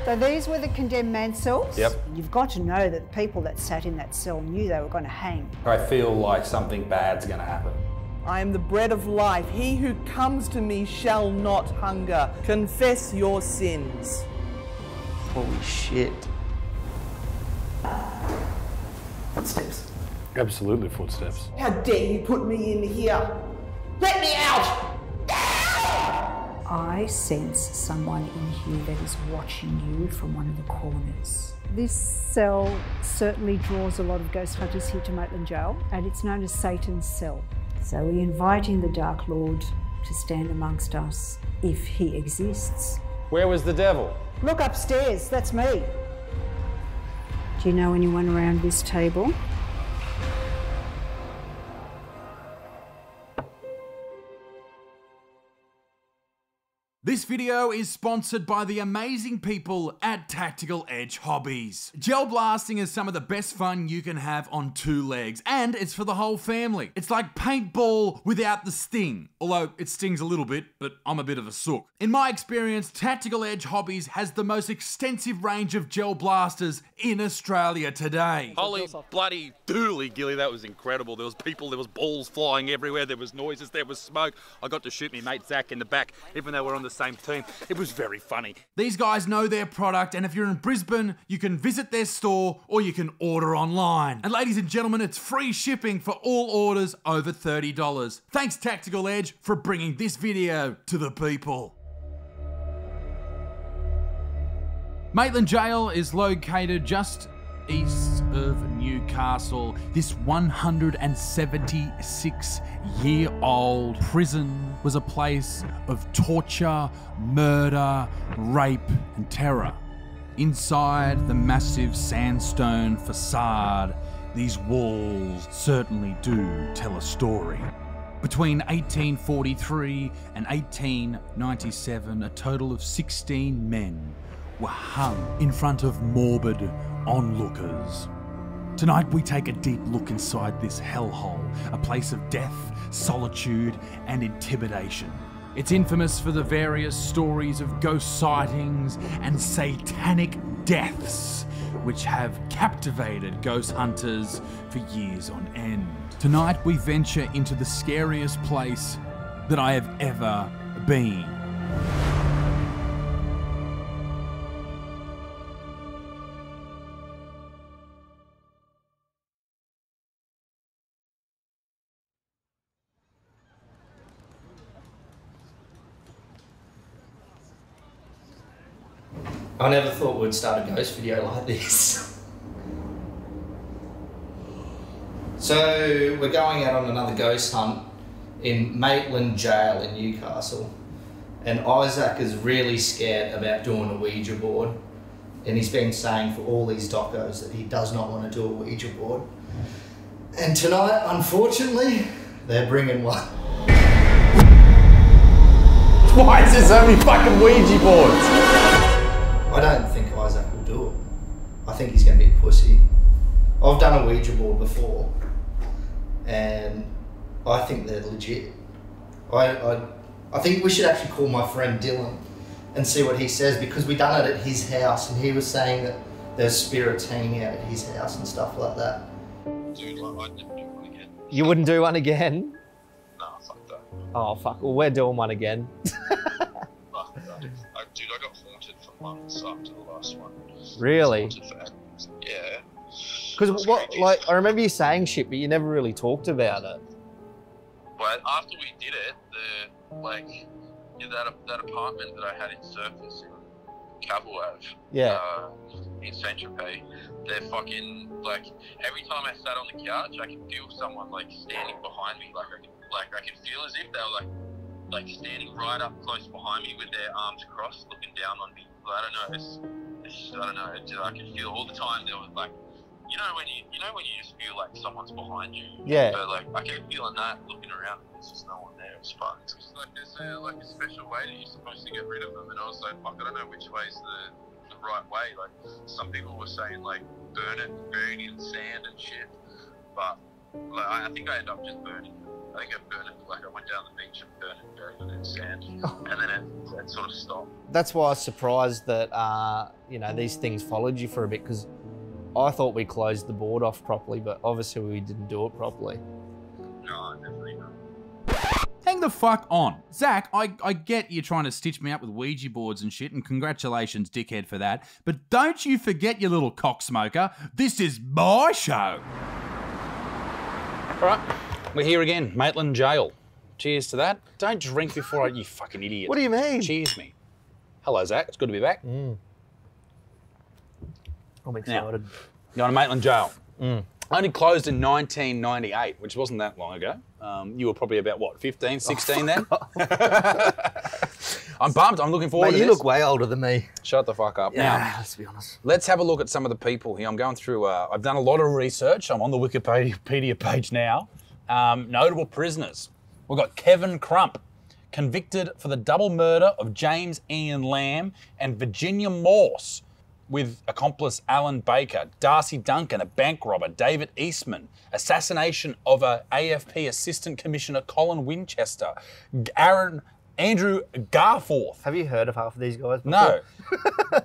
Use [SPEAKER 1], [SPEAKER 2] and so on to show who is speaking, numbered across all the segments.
[SPEAKER 1] So these were the condemned man cells?
[SPEAKER 2] Yep.
[SPEAKER 1] You've got to know that the people that sat in that cell knew they were going to hang.
[SPEAKER 2] I feel like something bad's going to happen.
[SPEAKER 3] I am the bread of life. He who comes to me shall not hunger. Confess your sins.
[SPEAKER 4] Holy shit. Footsteps.
[SPEAKER 2] Absolutely footsteps.
[SPEAKER 3] How dare you put me in here? Let me out!
[SPEAKER 1] I sense someone in here that is watching you from one of the corners. This cell certainly draws a lot of ghost hunters here to Maitland Jail, and it's known as Satan's cell. So we're inviting the Dark Lord to stand amongst us if he exists.
[SPEAKER 2] Where was the devil?
[SPEAKER 1] Look upstairs, that's me. Do you know anyone around this table?
[SPEAKER 5] This video is sponsored by the amazing people at Tactical Edge Hobbies. Gel blasting is some of the best fun you can have on two legs, and it's for the whole family. It's like paintball without the sting, although it stings a little bit, but I'm a bit of a sook. In my experience, Tactical Edge Hobbies has the most extensive range of gel blasters in Australia today.
[SPEAKER 6] Holy bloody dooly gilly, that was incredible. There was people, there was balls flying everywhere, there was noises, there was smoke. I got to shoot me mate Zach in the back, even though we're on the same team. It was very funny.
[SPEAKER 5] These guys know their product, and if you're in Brisbane, you can visit their store or you can order online. And ladies and gentlemen, it's free shipping for all orders over $30. Thanks Tactical Edge for bringing this video to the people. Maitland Jail is located just east of Newcastle. This 176-year-old prison was a place of torture, murder, rape, and terror. Inside the massive sandstone facade, these walls certainly do tell a story. Between 1843 and 1897, a total of 16 men were hung in front of morbid onlookers. Tonight we take a deep look inside this hellhole, a place of death, solitude, and intimidation. It's infamous for the various stories of ghost sightings and satanic deaths, which have captivated ghost hunters for years on end. Tonight we venture into the scariest place that I have ever been.
[SPEAKER 4] I never thought we'd start a ghost video like this. So we're going out on another ghost hunt in Maitland Jail in Newcastle, and Isaac is really scared about doing a Ouija board, and he's been saying for all these docos that he does not want to do a Ouija board. And tonight, unfortunately, they're bringing one.
[SPEAKER 2] Why is there so many fucking Ouija boards?
[SPEAKER 4] I don't think Isaac will do it. I think he's going to be a pussy. I've done a Ouija board before, and I think they're legit. I think we should actually call my friend Dylan and see what he says, because we done it at his house, and he was saying that there's spirits hanging out at his house and stuff like that.
[SPEAKER 6] Dude, like, I'd never do one again.
[SPEAKER 7] You wouldn't do one again?
[SPEAKER 6] No, fuck that.
[SPEAKER 7] Oh, fuck. Well, we're doing one again.
[SPEAKER 6] Fuck that. Dude, I got haunted for months after the last one.
[SPEAKER 7] Really?
[SPEAKER 6] Yeah.
[SPEAKER 7] Because what, like, I remember you saying shit, but you never really talked about it.
[SPEAKER 6] But after we did it, that apartment that I had in Surface in Cavill Ave,
[SPEAKER 7] Yeah.
[SPEAKER 6] in Saint Tropez, they're fucking, like, every time I sat on the couch, I could feel someone, like, standing behind me. I could feel as if they were, like standing right up close behind me with their arms crossed, looking down on me. But I don't know, I don't know, I can feel all the time there was, like, you know when you just feel like someone's behind you.
[SPEAKER 7] Yeah.
[SPEAKER 6] So, like, I kept feeling that, looking around, there's just no one there. It's fun. It's just like there's a special way that you're supposed to get rid of them, and I was like, fuck, I don't know which way's the right way. Like, some people were saying, like, burn it, bury it in sand and shit, but like, I think I ended up just burning it. I think I burned it, like I went down the beach and burned it in sand, and then it sort of stopped.
[SPEAKER 7] That's why I was surprised that, you know, these things followed you for a bit, because I thought we closed the board off properly, but obviously we didn't do it properly.
[SPEAKER 6] No, definitely not.
[SPEAKER 5] Hang the fuck on. Zach, I get you trying to stitch me up with Ouija boards and shit, and congratulations, dickhead, for that. But don't you forget, you little cocksmoker, this is my show. All right, we're here again, Maitland Jail. Cheers to that. Don't drink before you fucking idiot.
[SPEAKER 7] What do you mean?
[SPEAKER 5] Cheers me. Hello, Zach. It's good to be back.
[SPEAKER 7] I'm excited.
[SPEAKER 5] Going to Maitland Jail. Only closed in 1998, which wasn't that long ago. You were probably about, what, 15, 16 then? I'm pumped. I'm looking forward to this.
[SPEAKER 7] You look way older than me.
[SPEAKER 5] Shut the fuck up.
[SPEAKER 7] Yeah,
[SPEAKER 5] Now,
[SPEAKER 7] let's be honest.
[SPEAKER 5] let's have a look at some of the people here. I'm going through, I've done a lot of research. I'm on the Wikipedia page now. Notable prisoners. We've got Kevin Crump, convicted for the double murder of James Ian Lamb and Virginia Morse, with accomplice Alan Baker, Darcy Duncan, a bank robber, David Eastman, assassination of a AFP Assistant Commissioner Colin Winchester, Andrew Garforth.
[SPEAKER 7] Have you heard of half of these guys before?
[SPEAKER 5] No.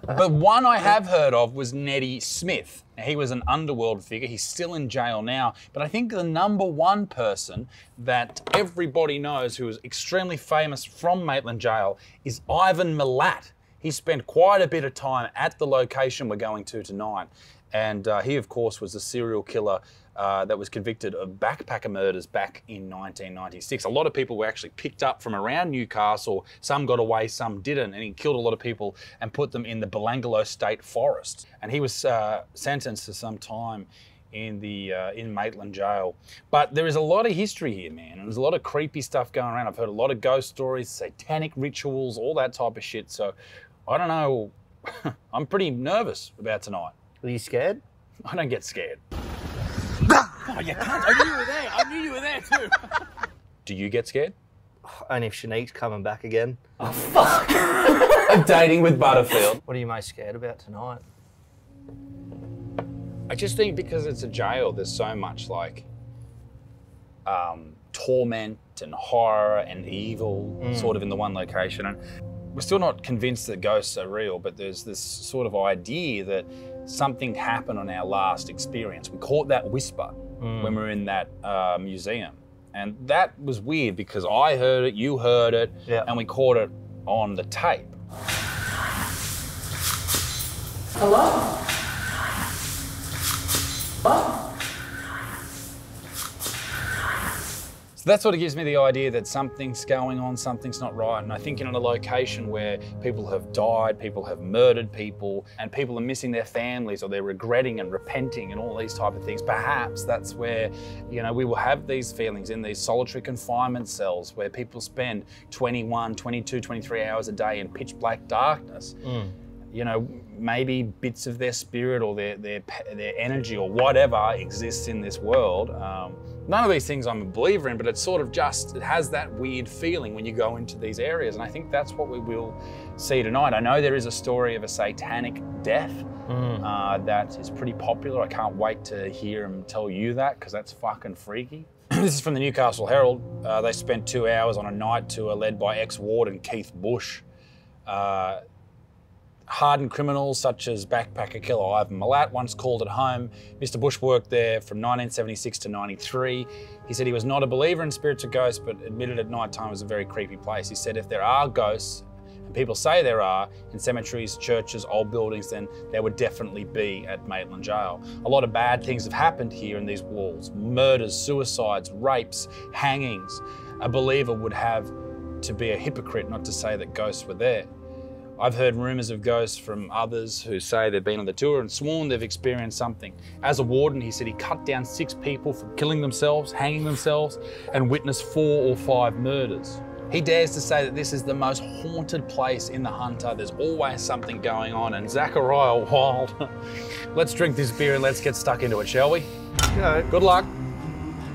[SPEAKER 5] But one I have heard of was Neddy Smith. Now, he was an underworld figure. He's still in jail now. But I think the #1 person that everybody knows who is extremely famous from Maitland Jail is Ivan Milat. He spent quite a bit of time at the location we're going to tonight. And he, of course, was the serial killer that was convicted of backpacker murders back in 1996. A lot of people were actually picked up from around Newcastle. Some got away, some didn't. And he killed a lot of people and put them in the Belangolo State Forest. And he was sentenced to some time in Maitland Jail. But there is a lot of history here, man. And there's a lot of creepy stuff going around. I've heard a lot of ghost stories, satanic rituals, all that type of shit. So I don't know. I'm pretty nervous about tonight.
[SPEAKER 7] Are you scared?
[SPEAKER 5] I don't get scared. Oh, you can't. I knew you were there. I knew you were there too. Do you get scared?
[SPEAKER 7] Only if Shanique's coming back again.
[SPEAKER 5] Oh, fuck. I'm dating with Butterfield.
[SPEAKER 7] What are you most scared about tonight?
[SPEAKER 5] I just think because it's a jail, there's so much like torment and horror and evil sort of in the one location. And we're still not convinced that ghosts are real, but there's this sort of idea that something happened on our last experience. We caught that whisper when we were in that museum. And that was weird because I heard it, you heard it, and we caught it on the tape.
[SPEAKER 3] Hello? What?
[SPEAKER 5] So that sort of gives me the idea that something's going on, something's not right. And I think in a location where people have died, people have murdered people, and people are missing their families, or they're regretting and repenting and all these type of things, perhaps that's where, you know, we will have these feelings in these solitary confinement cells where people spend 21, 22, 23 hours a day in pitch black darkness. You know, maybe bits of their spirit or their energy or whatever exists in this world. None of these things I'm a believer in, but it's sort of just, it has that weird feeling when you go into these areas. And I think that's what we will see tonight. I know there is a story of a satanic death that is pretty popular. I can't wait to hear him tell you that, because that's fucking freaky. This is from the Newcastle Herald. They spent 2 hours on a night tour led by ex-warden Keith Bush. Hardened criminals such as backpacker killer Ivan Milat once called it home. Mr. Bush worked there from 1976 to 93. He said he was not a believer in spirits or ghosts, but admitted at night time was a very creepy place. He said if there are ghosts, and people say there are, in cemeteries, churches, old buildings, then there would definitely be at Maitland Jail. A lot of bad things have happened here in these walls. Murders, suicides, rapes, hangings. A believer would have to be a hypocrite not to say that ghosts were there. I've heard rumours of ghosts from others who say they've been on the tour and sworn they've experienced something. As a warden, he said he cut down 6 people for killing themselves, hanging themselves, and witnessed 4 or 5 murders. He dares to say that this is the most haunted place in the Hunter. There's always something going on, and Zachariah Wild. Let's drink this beer and let's get stuck into it, shall we?
[SPEAKER 7] Let's go.
[SPEAKER 5] Good luck.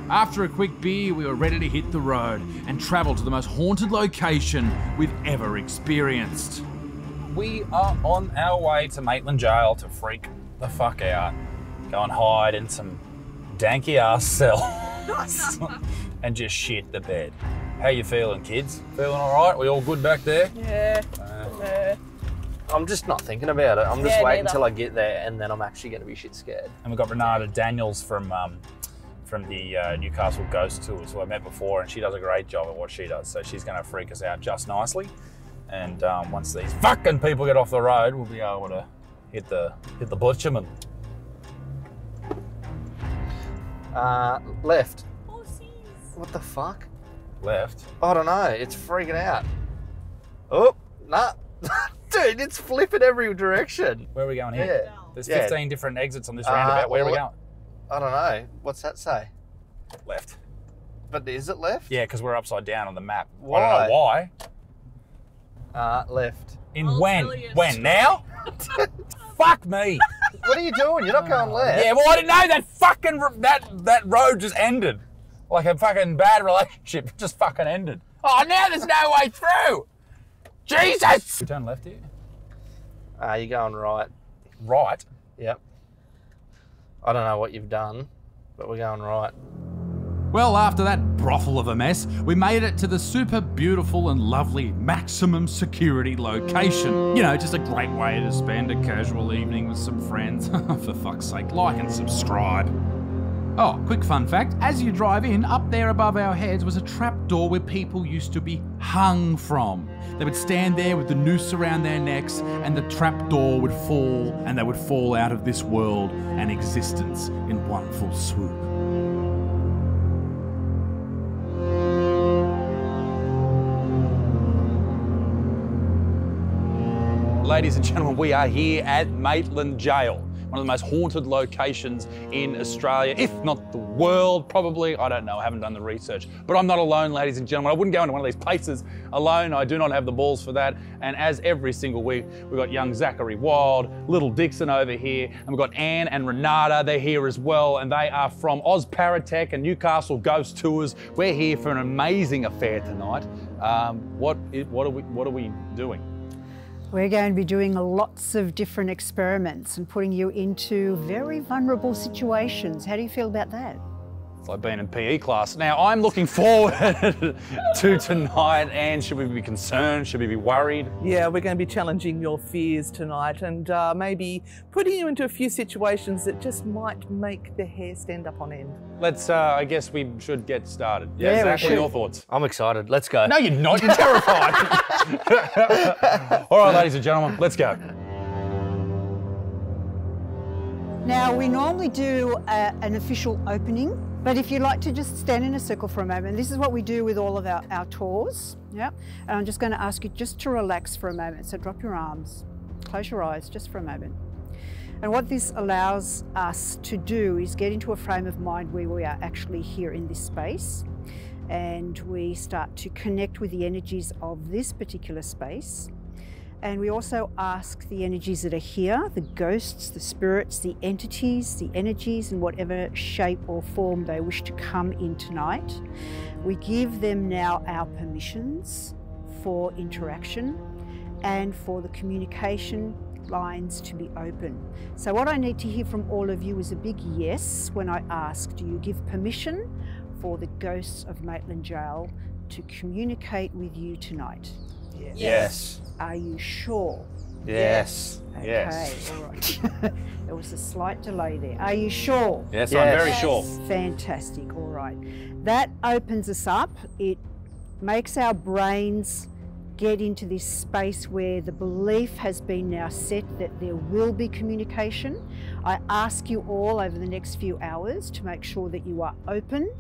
[SPEAKER 5] After a quick beer, we were ready to hit the road and travel to the most haunted location we've ever experienced. We are on our way to Maitland Jail to freak the fuck out. Go and hide in some danky ass cell.
[SPEAKER 8] and just shit the bed. How you feeling, kids? Feeling all right? We all good back there?
[SPEAKER 3] Yeah.
[SPEAKER 7] I'm just not thinking about it. I'm just waiting until I get there, and then I'm actually going to be shit scared.
[SPEAKER 8] And we've got Renata Daniels from the Newcastle Ghost Tours, who I met before, and she does a great job at what she does. So she's going to freak us out just nicely. And once these fucking people get off the road, we'll be able to hit the butcherman.
[SPEAKER 7] Left. What the fuck?
[SPEAKER 8] Left?
[SPEAKER 7] I don't know. It's freaking out. Oh, nah. Dude, it's flipping every direction.
[SPEAKER 8] Where are we going here?
[SPEAKER 7] Yeah.
[SPEAKER 8] There's 15 different exits on this roundabout. Where are we going?
[SPEAKER 7] I don't know. What's that say?
[SPEAKER 8] Left.
[SPEAKER 7] But is it left?
[SPEAKER 8] Yeah, because we're upside down on the map.
[SPEAKER 7] Why?
[SPEAKER 8] I don't know why.
[SPEAKER 7] Left.
[SPEAKER 8] In when? When? Now? Fuck me.
[SPEAKER 7] What are you doing? You're not going left.
[SPEAKER 8] Yeah, well, I didn't know that fucking that road just ended. Like a fucking bad relationship. It just fucking ended. Oh, now there's no way through. Jesus! We turn left here?
[SPEAKER 7] You're going right.
[SPEAKER 8] Right?
[SPEAKER 7] Yep. I don't know what you've done, but we're going right.
[SPEAKER 5] Well, after that brothel of a mess, we made it to the super beautiful and lovely maximum security location. You know, just a great way to spend a casual evening with some friends. For fuck's sake, like and subscribe. Oh, quick fun fact, as you drive in, up there above our heads was a trapdoor where people used to be hung from. They would stand there with the noose around their necks and the trapdoor would fall and they would fall out of this world and existence in one full swoop.
[SPEAKER 8] Ladies and gentlemen, we are here at Maitland Jail, one of the most haunted locations in Australia, if not the world, probably. I don't know, I haven't done the research. But I'm not alone, ladies and gentlemen. I wouldn't go into one of these places alone. I do not have the balls for that. And as every single week, we've got young Zachary Wild, little Dixon over here, and we've got Anne and Renata, they're here as well, and they are from PARATECH and Newcastle Ghost Tours. We're here for an amazing affair tonight. What are we doing?
[SPEAKER 1] We're going to be doing lots of different experiments and putting you into very vulnerable situations. How do you feel about that?
[SPEAKER 8] It's like being in PE class. Now, I'm looking forward to tonight. And should we be concerned? Should we be worried?
[SPEAKER 3] Yeah, we're going to be challenging your fears tonight and maybe putting you into a few situations that just might make the hair stand up on end.
[SPEAKER 8] Let's, I guess we should get started.
[SPEAKER 1] Yeah,
[SPEAKER 8] Zach, what are your thoughts?
[SPEAKER 7] I'm excited. Let's go.
[SPEAKER 8] No, you're not. You're terrified. All right, ladies and gentlemen, let's go.
[SPEAKER 1] Now, we normally do an official opening, but if you'd like to just stand in a circle for a moment, this is what we do with all of our tours. Yeah? And I'm just going to ask you just to relax for a moment. So drop your arms, close your eyes just for a moment. And what this allows us to do is get into a frame of mind where we are actually here in this space, and we start to connect with the energies of this particular space. And we also ask the energies that are here, the ghosts, the spirits, the entities, the energies in whatever shape or form they wish to come in tonight. We give them now our permissions for interaction and for the communication lines to be open. So what I need to hear from all of you is a big yes when I ask, do you give permission for the ghosts of Maitland Jail to communicate with you tonight?
[SPEAKER 3] Yes.
[SPEAKER 8] Yes.
[SPEAKER 1] Are you sure?
[SPEAKER 8] Yes.
[SPEAKER 1] Okay,
[SPEAKER 8] Yes.
[SPEAKER 1] all right. There was a slight delay there. Are you sure?
[SPEAKER 8] Yes,
[SPEAKER 7] Yes.
[SPEAKER 8] I'm very sure.
[SPEAKER 1] Fantastic, all right. That opens us up. It makes our brains get into this space where the belief has been now set that there will be communication. I ask you all over the next few hours to make sure that you are open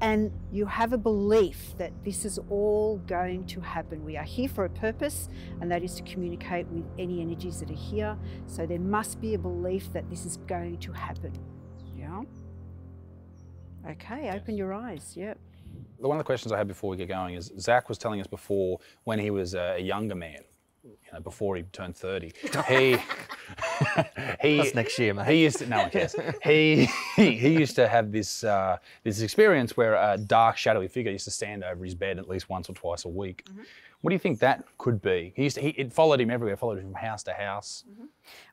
[SPEAKER 1] and you have a belief that this is all going to happen. We are here for a purpose, and that is to communicate with any energies that are here. So there must be a belief that this is going to happen. Yeah? Okay, open your eyes, yep.
[SPEAKER 8] One of the questions I had before we get going is, Zach was telling us before when he was a younger man, you know, before he turned 30,
[SPEAKER 7] That's next year, mate.
[SPEAKER 8] He used to, no one cares. He used to have this this experience where a dark, shadowy figure used to stand over his bed at least once or twice a week. What do you think that could be? It followed him everywhere, followed him from house to house.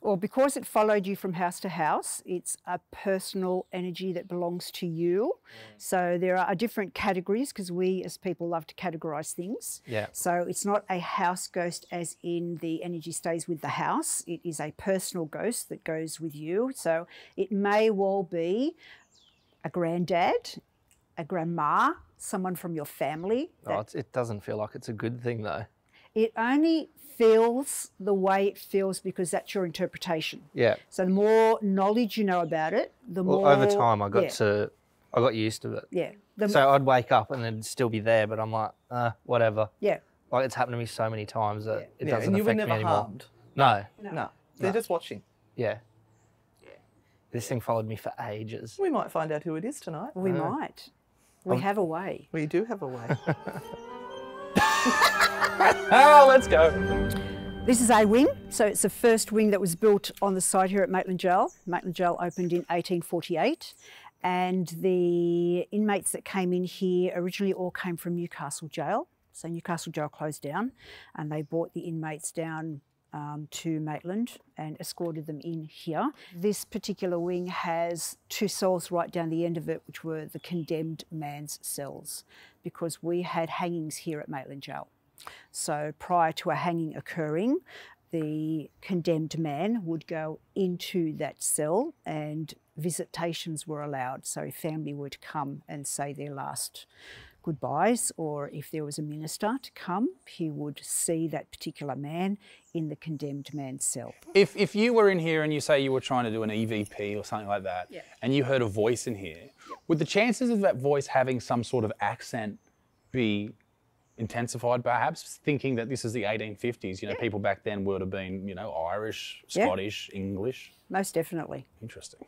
[SPEAKER 1] Well, because it followed you from house to house, it's a personal energy that belongs to you. So there are different categories because we as people love to categorise things.
[SPEAKER 7] Yeah.
[SPEAKER 1] So it's not a house ghost as in the energy stays with the house. It is a personal ghost that goes with you. So it may well be a granddad, a grandma, someone from your family.
[SPEAKER 7] It doesn't feel like it's a good thing though.
[SPEAKER 1] It only feels the way it feels because that's your interpretation.
[SPEAKER 7] Yeah.
[SPEAKER 1] So the more knowledge you know about it, the more...
[SPEAKER 7] Over time I got used to it.
[SPEAKER 1] Yeah.
[SPEAKER 7] So I'd wake up and it'd still be there, but I'm like, whatever.
[SPEAKER 1] Yeah.
[SPEAKER 7] Like it's happened to me so many times that it doesn't
[SPEAKER 3] and you were
[SPEAKER 7] affect me
[SPEAKER 3] never
[SPEAKER 7] anymore.
[SPEAKER 3] harmed.
[SPEAKER 7] No.
[SPEAKER 3] No. They're just watching.
[SPEAKER 7] Yeah. This thing followed me for ages.
[SPEAKER 3] We might find out who it is tonight.
[SPEAKER 1] We might. We have a way.
[SPEAKER 3] We do have a way.
[SPEAKER 8] Oh, let's go.
[SPEAKER 1] This is a wing. So it's the first wing that was built on the site here at Maitland Jail. Maitland Jail opened in 1848. And the inmates that came in here originally all came from Newcastle Jail. So Newcastle Jail closed down and they brought the inmates down to Maitland and escorted them in here. This particular wing has 2 cells right down the end of it, which were the condemned man's cells, because we had hangings here at Maitland Jail. So prior to a hanging occurring, the condemned man would go into that cell and visitations were allowed. So family would come and say their last goodbyes, or if there was a minister to come, he would see that particular man in the condemned man's cell.
[SPEAKER 8] If you were in here and you say you were trying to do an EVP or something like that, and you heard a voice in here, would the chances of that voice having some sort of accent be intensified perhaps, thinking that this is the 1850s, you know, people back then would have been, you know, Irish, Scottish, English?
[SPEAKER 1] Most definitely.
[SPEAKER 8] Interesting.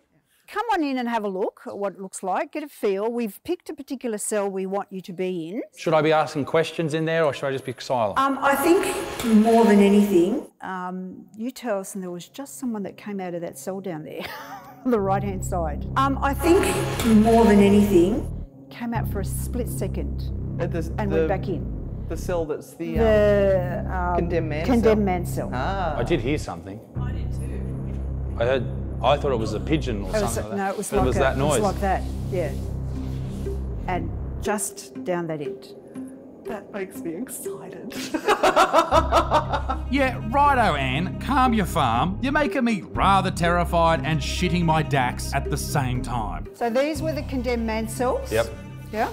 [SPEAKER 1] Come on in and have a look at what it looks like, get a feel. We've picked a particular cell we want you to be in.
[SPEAKER 8] Should I be asking questions in there or should I just be silent?
[SPEAKER 1] I think more than anything, you tell us, and there was just someone that came out of that cell down there on the right-hand side. I think more than anything, came out for a split second and went back in.
[SPEAKER 3] The cell that's the condemned man cell?
[SPEAKER 1] Ah.
[SPEAKER 8] I did hear something. I did too. I thought it was a pigeon or something like that.
[SPEAKER 1] No, it was
[SPEAKER 8] but
[SPEAKER 1] like
[SPEAKER 8] it was that noise.
[SPEAKER 1] It was like that, yeah. And just down that end.
[SPEAKER 3] That makes me excited.
[SPEAKER 5] Yeah, righto, Anne. Calm your farm. You're making me rather terrified and shitting my dacks at the same time.
[SPEAKER 1] So these were the condemned man cells.
[SPEAKER 8] Yep.
[SPEAKER 1] Yeah.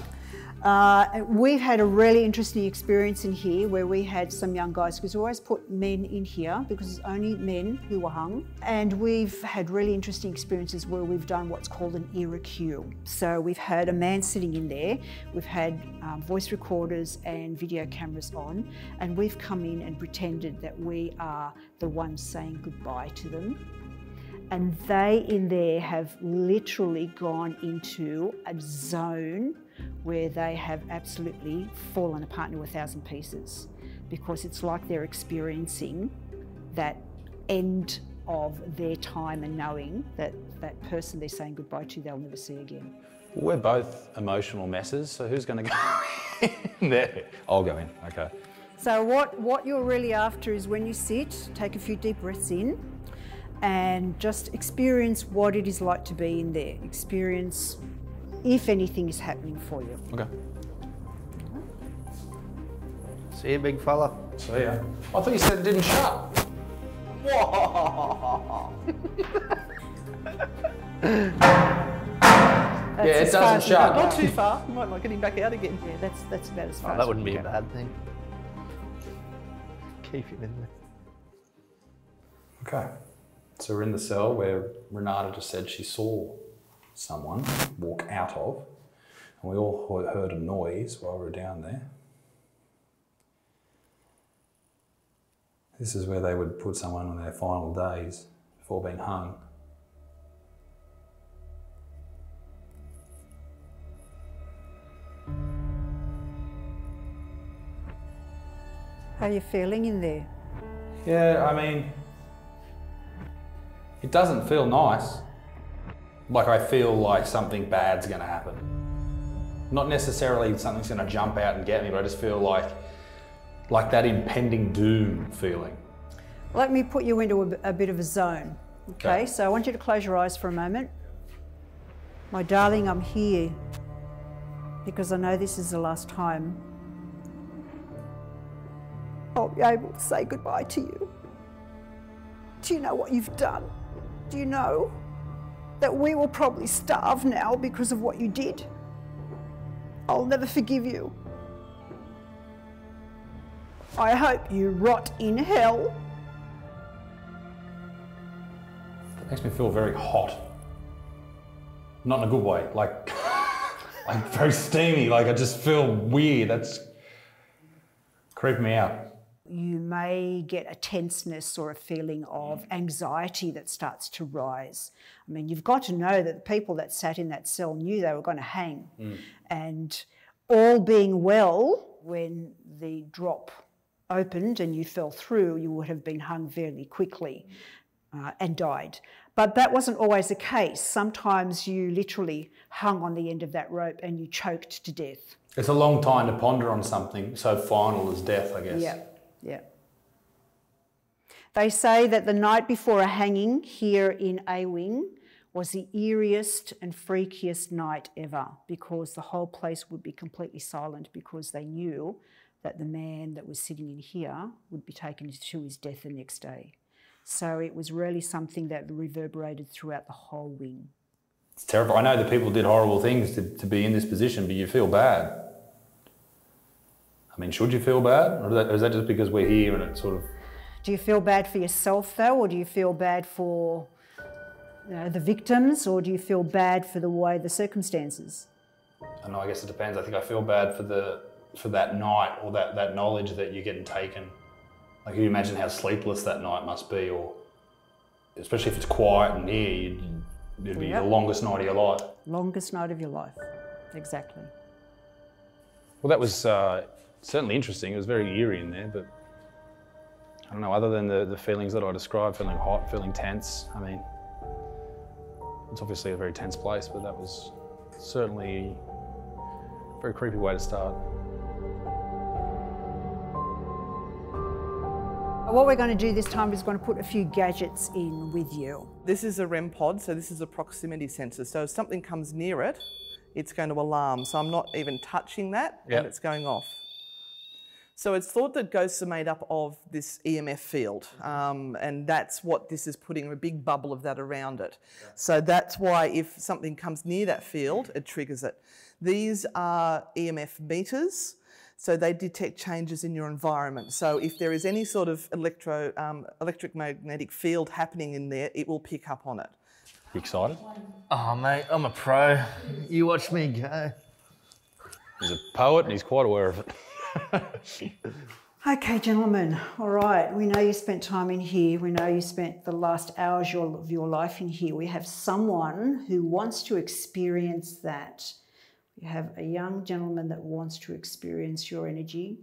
[SPEAKER 1] We've had a really interesting experience in here where we had some young guys, because we always put men in here because it's only men who were hung. And we've had really interesting experiences where we've done what's called an era queue. So we've had a man sitting in there, we've had voice recorders and video cameras on, and we've come in and pretended that we are the ones saying goodbye to them. And they in there have literally gone into a zone where they have absolutely fallen apart into 1,000 pieces, because it's like they're experiencing that end of their time and knowing that that person they're saying goodbye to, they'll never see again.
[SPEAKER 8] We're both emotional messes, so who's going to go in there? I'll go in, okay.
[SPEAKER 1] So what you're really after is when you sit, take a few deep breaths in and just experience what it is like to be in there. Experience if anything is happening for you.
[SPEAKER 8] Okay.
[SPEAKER 7] See you, big fella.
[SPEAKER 8] See ya. I thought you said it didn't shut. Yeah, it doesn't shut.
[SPEAKER 3] Not too far. You might not get him back out again.
[SPEAKER 1] Yeah, that's about as far as
[SPEAKER 7] That wouldn't
[SPEAKER 1] we
[SPEAKER 7] be a
[SPEAKER 1] go.
[SPEAKER 7] bad thing. Keep him in there.
[SPEAKER 8] Okay. So we're in the cell where Renata just said she saw someone walk out of, and we all heard a noise while we were down there. This is where they would put someone on their final days before being hung.
[SPEAKER 1] How are you feeling in there?
[SPEAKER 8] Yeah, I mean, it doesn't feel nice. Like I feel like something bad's gonna happen. Not necessarily something's gonna jump out and get me, but I just feel like Like that impending doom feeling.
[SPEAKER 1] Let me put you into a bit of a zone. Okay, so I want you to close your eyes for a moment. My darling, I'm here because I know this is the last time I'll be able to say goodbye to you. Do you know what you've done? Do you know that we will probably starve now because of what you did? I'll never forgive you. I hope you rot in hell.
[SPEAKER 8] It makes me feel very hot. Not in a good way, like very steamy, like I just feel weird. That's creeping me out.
[SPEAKER 1] You may get a tenseness or a feeling of anxiety that starts to rise. I mean, you've got to know that the people that sat in that cell knew they were going to hang. And all being well, when the drop opened and you fell through, you would have been hung fairly quickly and died. But that wasn't always the case. Sometimes you literally hung on the end of that rope and you choked to death.
[SPEAKER 8] It's a long time to ponder on something so final as death, I guess.
[SPEAKER 1] Yeah, yeah. They say that the night before a hanging here in A Wing was the eeriest and freakiest night ever, because the whole place would be completely silent, because they knew that the man that was sitting in here would be taken to his death the next day. So it was really something that reverberated throughout the whole wing.
[SPEAKER 8] It's terrible. I know that people did horrible things to be in this position, but you feel bad. I mean, should you feel bad? Or is that just because we're here and it's sort of...
[SPEAKER 1] Do you feel bad for yourself though, or do you feel bad for the victims, or do you feel bad for the circumstances?
[SPEAKER 8] I don't know, I guess it depends. I think I feel bad for that night, or that knowledge that you're getting taken. Like, can you imagine how sleepless that night must be, or especially if it's quiet in here, it'd be the longest night of your life. Longest night of your life, exactly. Well, that was certainly interesting. It was very eerie in there, but I don't know, other than the feelings that I described, feeling hot, feeling tense, I mean, it's obviously a very tense place, but that was certainly a very creepy way to start.
[SPEAKER 1] What we're going to do this time is going to put a few gadgets in with you.
[SPEAKER 3] This is a REM pod, so this is a proximity sensor. So if something comes near it, it's going to alarm. So I'm not even touching that, and it's going off. So it's thought that ghosts are made up of this EMF field, and that's what this is putting, a big bubble of that around it. So that's why if something comes near that field, it triggers it. These are EMF meters. So they detect changes in your environment. So if there is any sort of electromagnetic field happening in there, it will pick up on it.
[SPEAKER 8] You excited?
[SPEAKER 7] Oh, mate, I'm a pro. You watch me go.
[SPEAKER 8] He's a poet and he's quite aware of it.
[SPEAKER 1] Okay, gentlemen, all right. We know you spent time in here. We know you spent the last hours of your life in here. We have someone who wants to experience that. You have a young gentleman that wants to experience your energy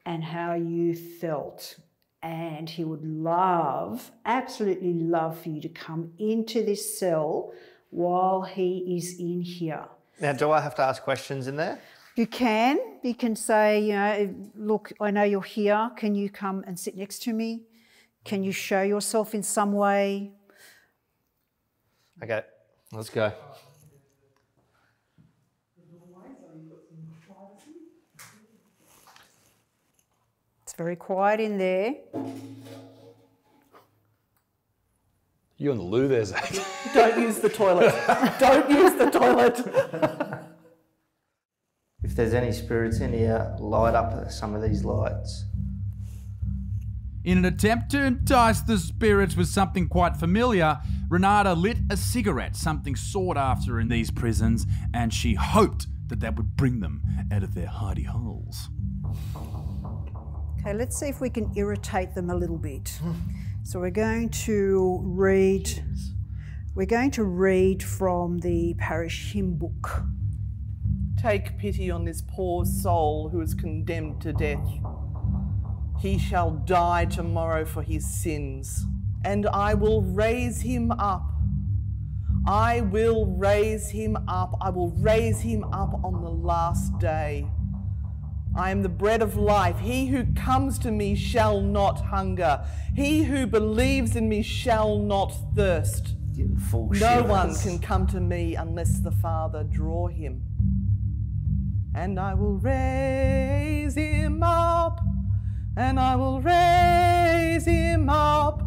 [SPEAKER 1] and how you felt. And he would love, absolutely love for you to come into this cell while he is in here.
[SPEAKER 7] Now, do I have to ask questions in there?
[SPEAKER 1] You can say, you know, look, I know you're here. Can you come and sit next to me? Can you show yourself in some way?
[SPEAKER 7] Okay, let's go.
[SPEAKER 1] Very quiet in there.
[SPEAKER 8] You in the loo there, Zach.
[SPEAKER 3] Don't use the toilet. Don't use the toilet.
[SPEAKER 4] If there's any spirits in here, light up some of these lights.
[SPEAKER 5] In an attempt to entice the spirits with something quite familiar, Renata lit a cigarette, something sought after in these prisons, and she hoped that would bring them out of their hidey holes.
[SPEAKER 1] Okay, let's see if we can irritate them a little bit. So we're going to read from the parish hymn book.
[SPEAKER 3] Take pity on this poor soul who is condemned to death. He shall die tomorrow for his sins, and I will raise him up. I will raise him up. I will raise him up on the last day. I am the bread of life. He who comes to me shall not hunger. He who believes in me shall not thirst. No one can come to me unless the Father draw him. And I will raise him up, and I will raise him up,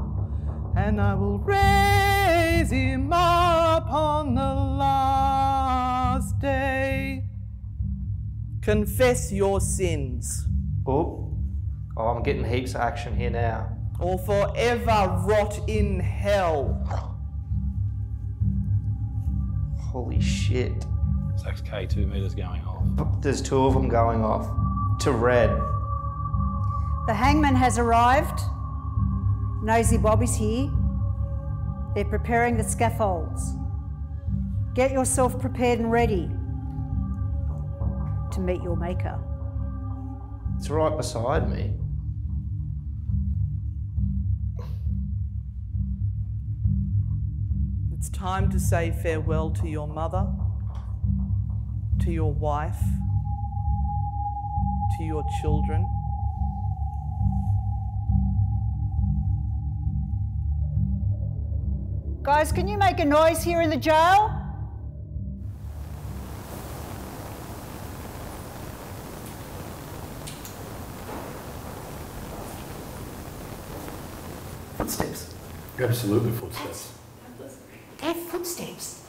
[SPEAKER 3] and I will raise him up on the last day. Confess your sins.
[SPEAKER 7] Oh, I'm getting heaps of action here now.
[SPEAKER 3] Or forever rot in hell.
[SPEAKER 7] Holy shit.
[SPEAKER 8] It's like K 2 meters going off.
[SPEAKER 7] There's 2 of them going off. To red.
[SPEAKER 1] The hangman has arrived. Nosy Bob is here. They're preparing the scaffolds. Get yourself prepared and ready to meet your maker.
[SPEAKER 7] It's right beside me.
[SPEAKER 3] It's time to say farewell to your mother, to your wife, to your children.
[SPEAKER 1] Guys, can you make a noise here in the jail?
[SPEAKER 4] Footsteps.
[SPEAKER 2] Absolutely footsteps.
[SPEAKER 1] They're footsteps.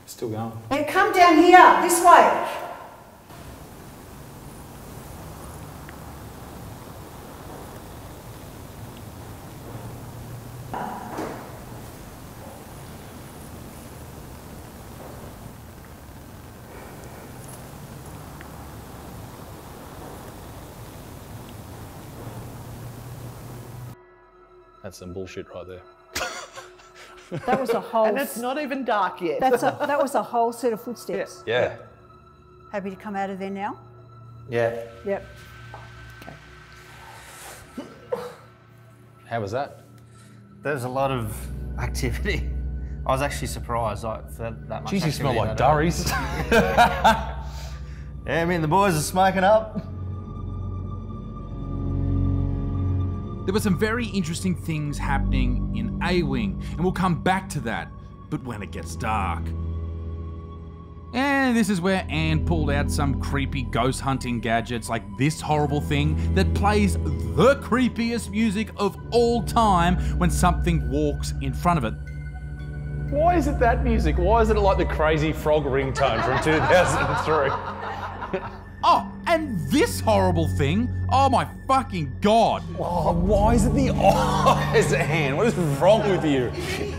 [SPEAKER 8] Still going.
[SPEAKER 1] They come down here, this way.
[SPEAKER 8] That's some bullshit right there.
[SPEAKER 1] That was a whole.
[SPEAKER 3] And it's not even dark yet.
[SPEAKER 1] That was a whole set of footsteps.
[SPEAKER 8] Yeah.
[SPEAKER 1] Happy to come out of there now?
[SPEAKER 7] Yeah.
[SPEAKER 1] Yep.
[SPEAKER 8] How was that?
[SPEAKER 7] There's a lot of activity. I was actually surprised for that much.
[SPEAKER 8] Jeez, you smell
[SPEAKER 7] activity
[SPEAKER 8] like
[SPEAKER 7] that
[SPEAKER 8] durries.
[SPEAKER 7] Yeah, I mean, the boys are smoking up.
[SPEAKER 5] There were some very interesting things happening in A-Wing, and we'll come back to that, but when it gets dark. And this is where Anne pulled out some creepy ghost hunting gadgets like this horrible thing that plays the creepiest music of all time when something walks in front of it.
[SPEAKER 8] Why is it that music? Why isn't it like the Crazy Frog ringtone from 2003?
[SPEAKER 5] Oh, and this horrible thing. Oh my fucking God.
[SPEAKER 8] Oh, why is it the eyes, Anne? What is wrong with you?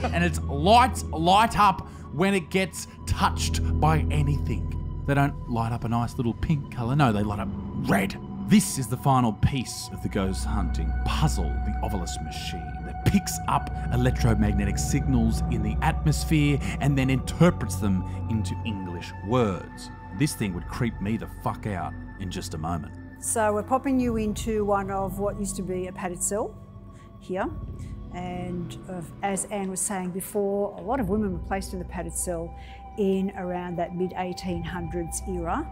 [SPEAKER 5] And its lights light up when it gets touched by anything. They don't light up a nice little pink colour, no, they light up red. This is the final piece of the ghost hunting puzzle, the Ovilus machine, that picks up electromagnetic signals in the atmosphere and then interprets them into English words. This thing would creep me the fuck out in just a moment.
[SPEAKER 1] So we're popping you into one of what used to be a padded cell here. And as Anne was saying before, a lot of women were placed in the padded cell in around that mid-1800s era,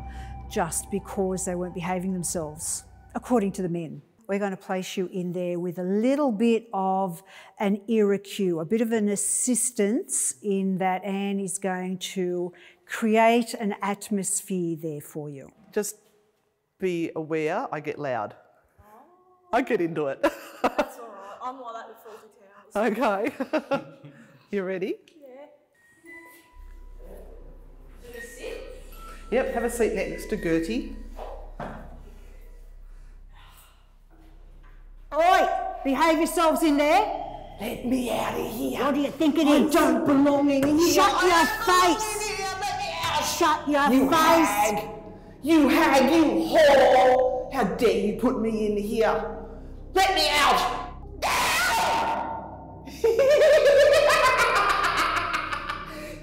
[SPEAKER 1] just because they weren't behaving themselves, according to the men. We're going to place you in there with a little bit of an era cue, a bit of an assistance in that Anne is going to create an atmosphere there for you.
[SPEAKER 3] Just be aware, I get loud. I get into it.
[SPEAKER 9] That's all right. I'm like that with Fawlty Towers.
[SPEAKER 3] Okay. You ready?
[SPEAKER 9] Yeah.
[SPEAKER 3] Yep, have a seat next to Gertie.
[SPEAKER 1] Oi! Behave yourselves in there.
[SPEAKER 3] Let me out of here.
[SPEAKER 1] What do you think it is?
[SPEAKER 3] I don't belong in here.
[SPEAKER 1] Shut your face!
[SPEAKER 3] Let me out.
[SPEAKER 1] Shut your
[SPEAKER 3] You
[SPEAKER 1] face!
[SPEAKER 3] hag! You hag, you whore! How dare you put me in here? Let me out!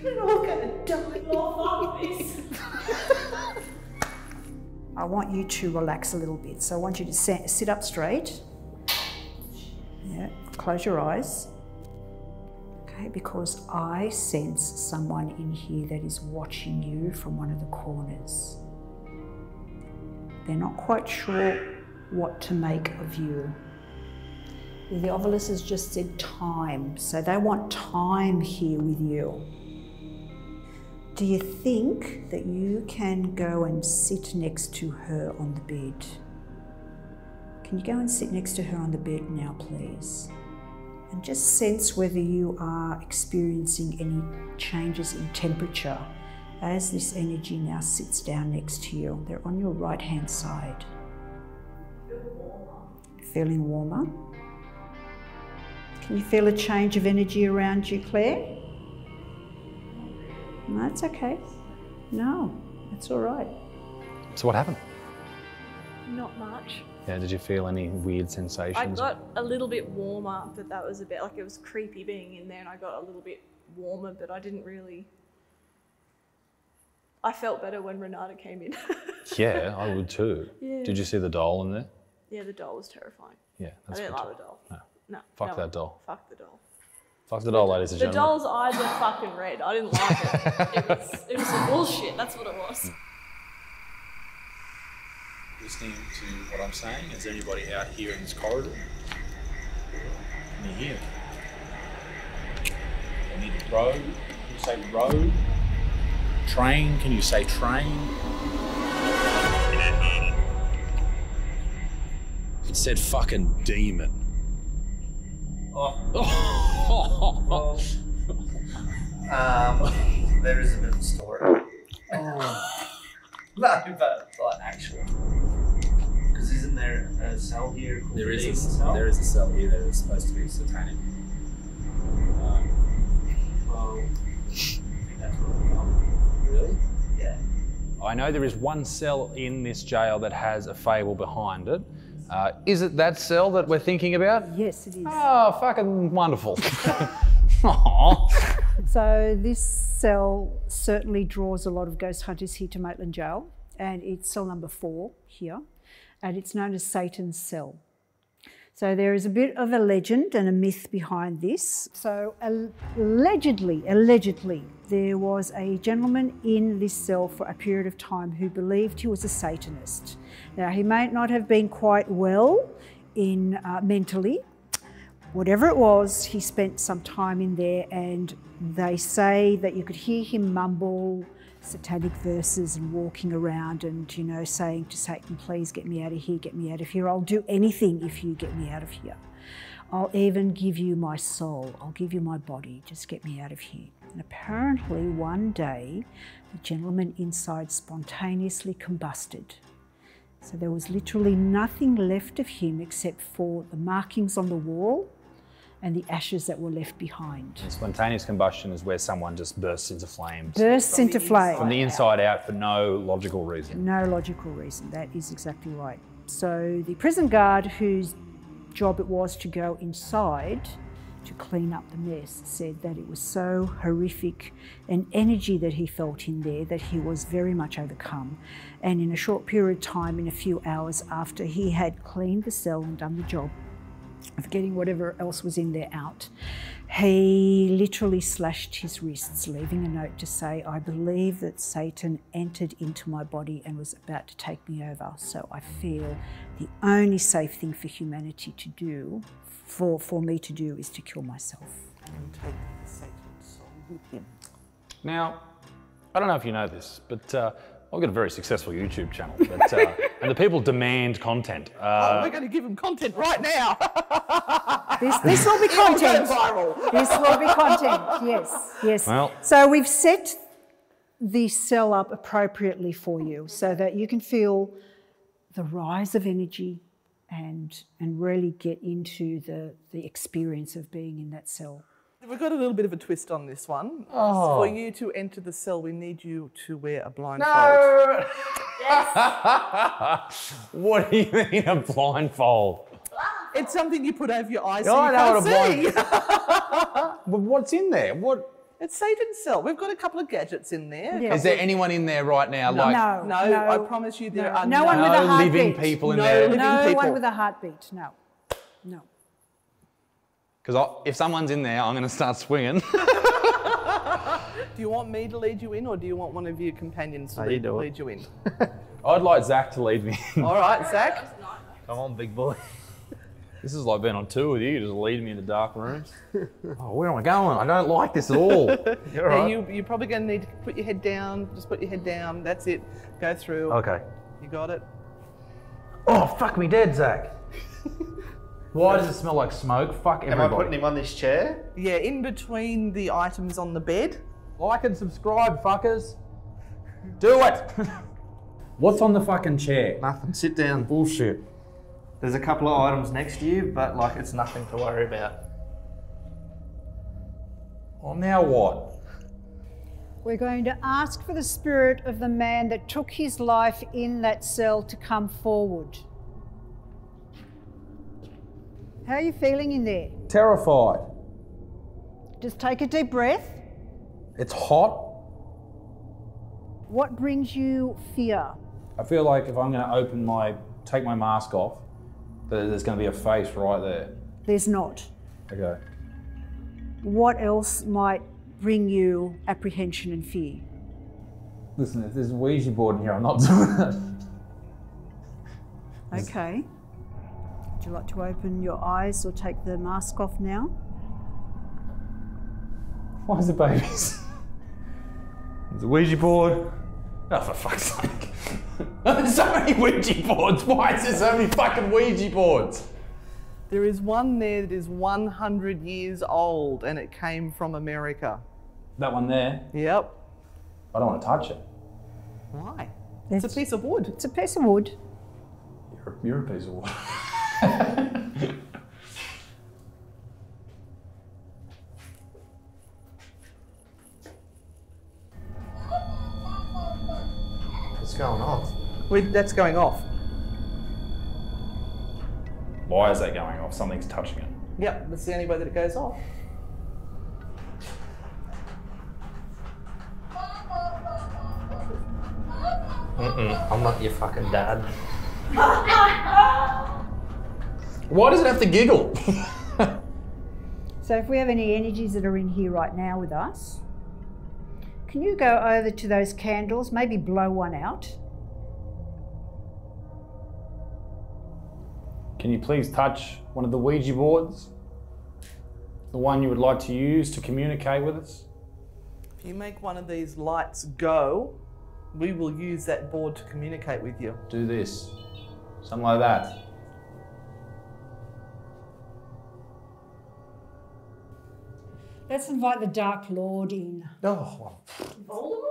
[SPEAKER 3] You're all gonna die.
[SPEAKER 1] I want you to relax a little bit. So I want you to sit up straight. Yeah, close your eyes. Okay, because I sense someone in here that is watching you from one of the corners. They're not quite sure what to make of you. The Ovilus has just said time, so they want time here with you. Do you think that you can go and sit next to her on the bed? Can you go and sit next to her on the bed now, please? And just sense whether you are experiencing any changes in temperature as this energy now sits down next to you. They're on your right-hand side. Feeling warmer? Can you feel a change of energy around you, Claire? No, that's okay. No, that's all right.
[SPEAKER 8] So what happened?
[SPEAKER 9] Not much.
[SPEAKER 8] Yeah, did you feel any weird sensations?
[SPEAKER 9] I got a little bit warmer, but that was a bit, like it was creepy being in there, and I got a little bit warmer, but I didn't really... I felt better when Renata came in.
[SPEAKER 8] Yeah, I would too.
[SPEAKER 9] Yeah.
[SPEAKER 8] Did you see the doll in there?
[SPEAKER 9] Yeah, the doll was terrifying.
[SPEAKER 8] Yeah, that's
[SPEAKER 9] I didn't
[SPEAKER 8] good
[SPEAKER 9] like
[SPEAKER 8] too.
[SPEAKER 9] the doll.
[SPEAKER 8] No.
[SPEAKER 9] No.
[SPEAKER 8] Fuck that doll.
[SPEAKER 9] Fuck the doll.
[SPEAKER 8] Fuck the doll, ladies and
[SPEAKER 9] The
[SPEAKER 8] gentlemen.
[SPEAKER 9] doll's eyes were fucking red. I didn't like it. It was bullshit. That's what it was.
[SPEAKER 5] Listening to what I'm saying, is anybody out here in this corridor? Can you hear? I need road. Can you say road? Train. Can you say train? It said fucking demon.
[SPEAKER 4] There is a bit of a story. No, but like actual. Because isn't there a cell here called
[SPEAKER 10] There is
[SPEAKER 4] Demon Cell?
[SPEAKER 10] there is a cell here that is supposed to be satanic.
[SPEAKER 4] Well, I think that's what we know.
[SPEAKER 10] Really?
[SPEAKER 4] Yeah.
[SPEAKER 8] I know there is one cell in this jail that has a fable behind it. Is it that cell that we're thinking about?
[SPEAKER 1] Yes, it is.
[SPEAKER 8] Oh, fucking wonderful. Aww.
[SPEAKER 1] So this cell certainly draws a lot of ghost hunters here to Maitland Jail, and it's cell number 4 here, and it's known as Satan's cell. So there is a bit of a legend and a myth behind this. So allegedly, there was a gentleman in this cell for a period of time who believed he was a Satanist. Now, he may not have been quite well in mentally. Whatever it was, he spent some time in there, and they say that you could hear him mumble satanic verses and walking around and, you know, saying to Satan, please get me out of here, get me out of here. I'll do anything if you get me out of here. I'll even give you my soul. I'll give you my body. Just get me out of here. And apparently one day, the gentleman inside spontaneously combusted. So there was literally nothing left of him except for the markings on the wall and the ashes that were left behind.
[SPEAKER 8] And spontaneous combustion is where someone just bursts into flames.
[SPEAKER 1] Bursts into flames.
[SPEAKER 8] From the inside out for no logical reason.
[SPEAKER 1] No logical reason, that is exactly right. So the prison guard, whose job it was to go inside to clean up the mess, said that it was so horrific an energy that he felt in there that he was very much overcome. And in a short period of time, in a few hours after he had cleaned the cell and done the job of getting whatever else was in there out, he literally slashed his wrists, leaving a note to say, I believe that Satan entered into my body and was about to take me over. So I feel the only safe thing for humanity to do, for me to do, is to kill myself.
[SPEAKER 3] And take Satan's soul with him.
[SPEAKER 8] Now, I don't know if you know this, but I've got a very successful YouTube channel, but, and the people demand content.
[SPEAKER 3] We're going to give them content right now.
[SPEAKER 1] This will be content. This will be content, yes, yes.
[SPEAKER 8] Well,
[SPEAKER 1] so we've set the cell up appropriately for you so that you can feel the rise of energy and really get into the experience of being in that cell.
[SPEAKER 3] We've got a little bit of a twist on this one.
[SPEAKER 8] Oh.
[SPEAKER 3] For you to enter the cell, we need you to wear a blindfold.
[SPEAKER 8] no!
[SPEAKER 9] Yes.
[SPEAKER 8] What do you mean a blindfold?
[SPEAKER 3] It's something you put over your eyes
[SPEAKER 8] Oh,
[SPEAKER 3] so
[SPEAKER 8] I
[SPEAKER 3] you
[SPEAKER 8] know
[SPEAKER 3] can't
[SPEAKER 8] what
[SPEAKER 3] see.
[SPEAKER 8] But what's in there? What?
[SPEAKER 3] It's Satan's cell. We've got a couple of gadgets in there.
[SPEAKER 1] Yeah.
[SPEAKER 8] Is there anyone in there right now?
[SPEAKER 1] No,
[SPEAKER 8] Like,
[SPEAKER 3] No, I promise you there are
[SPEAKER 1] no one with a
[SPEAKER 8] no
[SPEAKER 1] heartbeat.
[SPEAKER 8] living people in
[SPEAKER 3] No
[SPEAKER 8] there.
[SPEAKER 3] living
[SPEAKER 1] No
[SPEAKER 3] people.
[SPEAKER 1] one with a heartbeat, no, no.
[SPEAKER 8] Because if someone's in there, I'm going to start swinging.
[SPEAKER 3] Do you want me to lead you in, or do you want one of your companions to lead you in?
[SPEAKER 8] I'd like Zach to lead me.
[SPEAKER 3] All right, Zach.
[SPEAKER 7] Come on, big boy.
[SPEAKER 8] This is like being on tour with you. You just lead me into dark rooms. Oh, where am I going? I don't like this at all. You're right.
[SPEAKER 3] You're probably going to need to put your head down. Just put your head down. That's it. Go through.
[SPEAKER 8] Okay.
[SPEAKER 3] You got it?
[SPEAKER 8] Oh, fuck me dead, Zach. Why does it smell like smoke? Fuck everybody.
[SPEAKER 4] Am I putting him on this chair?
[SPEAKER 3] Yeah, in between the items on the bed.
[SPEAKER 8] Like and subscribe, fuckers. Do it. What's on the fucking chair?
[SPEAKER 7] Nothing. Sit down.
[SPEAKER 8] Bullshit.
[SPEAKER 7] There's a couple of items next to you, but like it's nothing to worry about.
[SPEAKER 8] Well, now what?
[SPEAKER 1] We're going to ask for the spirit of the man that took his life in that cell to come forward. How are you feeling in there?
[SPEAKER 8] Terrified.
[SPEAKER 1] Just take a deep breath.
[SPEAKER 8] It's hot.
[SPEAKER 1] What brings you fear?
[SPEAKER 8] I feel like if I'm going to take my mask off, that there's going to be a face right there.
[SPEAKER 1] There's not.
[SPEAKER 8] Okay.
[SPEAKER 1] What else might bring you apprehension and fear?
[SPEAKER 8] Listen, if there's a Ouija board in here, I'm not doing it.
[SPEAKER 1] Okay. Would you like to open your eyes or take the mask off now?
[SPEAKER 8] Why is it babies? There's a Ouija board. Oh, for fuck's sake. There's so many Ouija boards. Why is there so many fucking Ouija boards?
[SPEAKER 3] There is one there that is 100 years old and it came from America.
[SPEAKER 8] That one there?
[SPEAKER 3] Yep.
[SPEAKER 8] I don't want to touch it.
[SPEAKER 3] Why? It's a piece of wood.
[SPEAKER 1] It's a piece of wood.
[SPEAKER 8] You're a piece of wood.
[SPEAKER 7] What's going off?
[SPEAKER 3] That's going off.
[SPEAKER 8] Why is that going off? Something's touching it.
[SPEAKER 3] Yep, that's the only way that it goes off.
[SPEAKER 7] I'm not your fucking dad.
[SPEAKER 8] Why does it have to giggle?
[SPEAKER 1] So if we have any energies that are in here right now with us, can you go over to those candles, maybe blow one out?
[SPEAKER 8] Can you please touch one of the Ouija boards? The one you would like to use to communicate with us?
[SPEAKER 3] If you make one of these lights go, we will use that board to communicate with you.
[SPEAKER 8] Do this. Something like that.
[SPEAKER 1] Let's invite the Dark Lord in.
[SPEAKER 8] Oh,
[SPEAKER 9] Voldemort?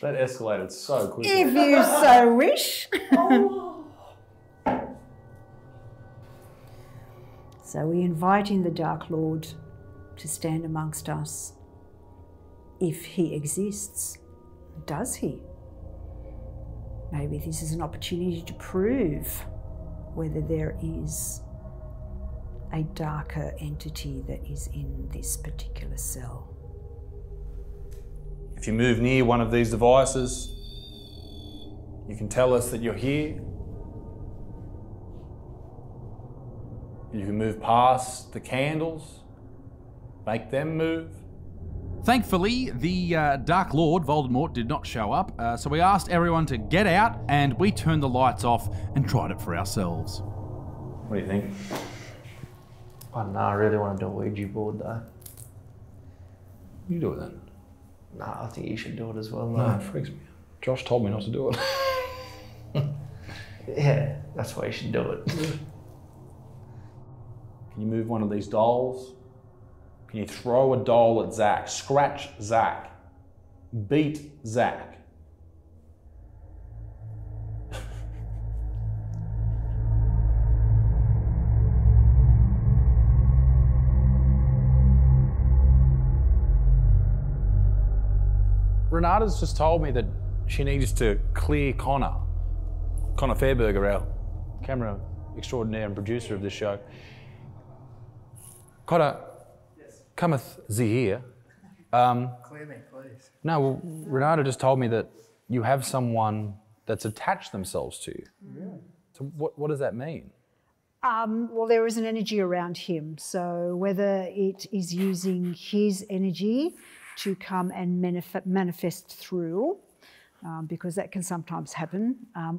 [SPEAKER 8] that escalated so quickly.
[SPEAKER 1] If you so wish. So we invite in the Dark Lord to stand amongst us. If he exists, does he? Maybe this is an opportunity to prove whether there is a darker entity that is in this particular cell.
[SPEAKER 8] If you move near one of these devices, you can tell us that you're here. You can move past the candles, make them move.
[SPEAKER 5] Thankfully, the Dark Lord, Voldemort, did not show up, so we asked everyone to get out and we turned the lights off and tried it for ourselves.
[SPEAKER 8] What do you think?
[SPEAKER 7] I don't know, I really want to do a Ouija board though.
[SPEAKER 8] You do it then.
[SPEAKER 7] Nah, I think you should do it as well.
[SPEAKER 8] No, it freaks me out. Josh told me not to do it.
[SPEAKER 7] Yeah, that's why you should do it.
[SPEAKER 8] Can you move one of these dolls? Can you throw a doll at Zach? Scratch Zach. Beat Zach. Renata's just told me that she needs to clear Connor Fairberger, our camera extraordinaire and producer of this show. Connor, cometh thee here.
[SPEAKER 4] Clear me, please.
[SPEAKER 8] No, well, Renata just told me that you have someone that's attached themselves to you.
[SPEAKER 4] Yeah.
[SPEAKER 8] So what does that mean?
[SPEAKER 1] Well, there is an energy around him, so whether it is using his energy to come and manifest through, because that can sometimes happen,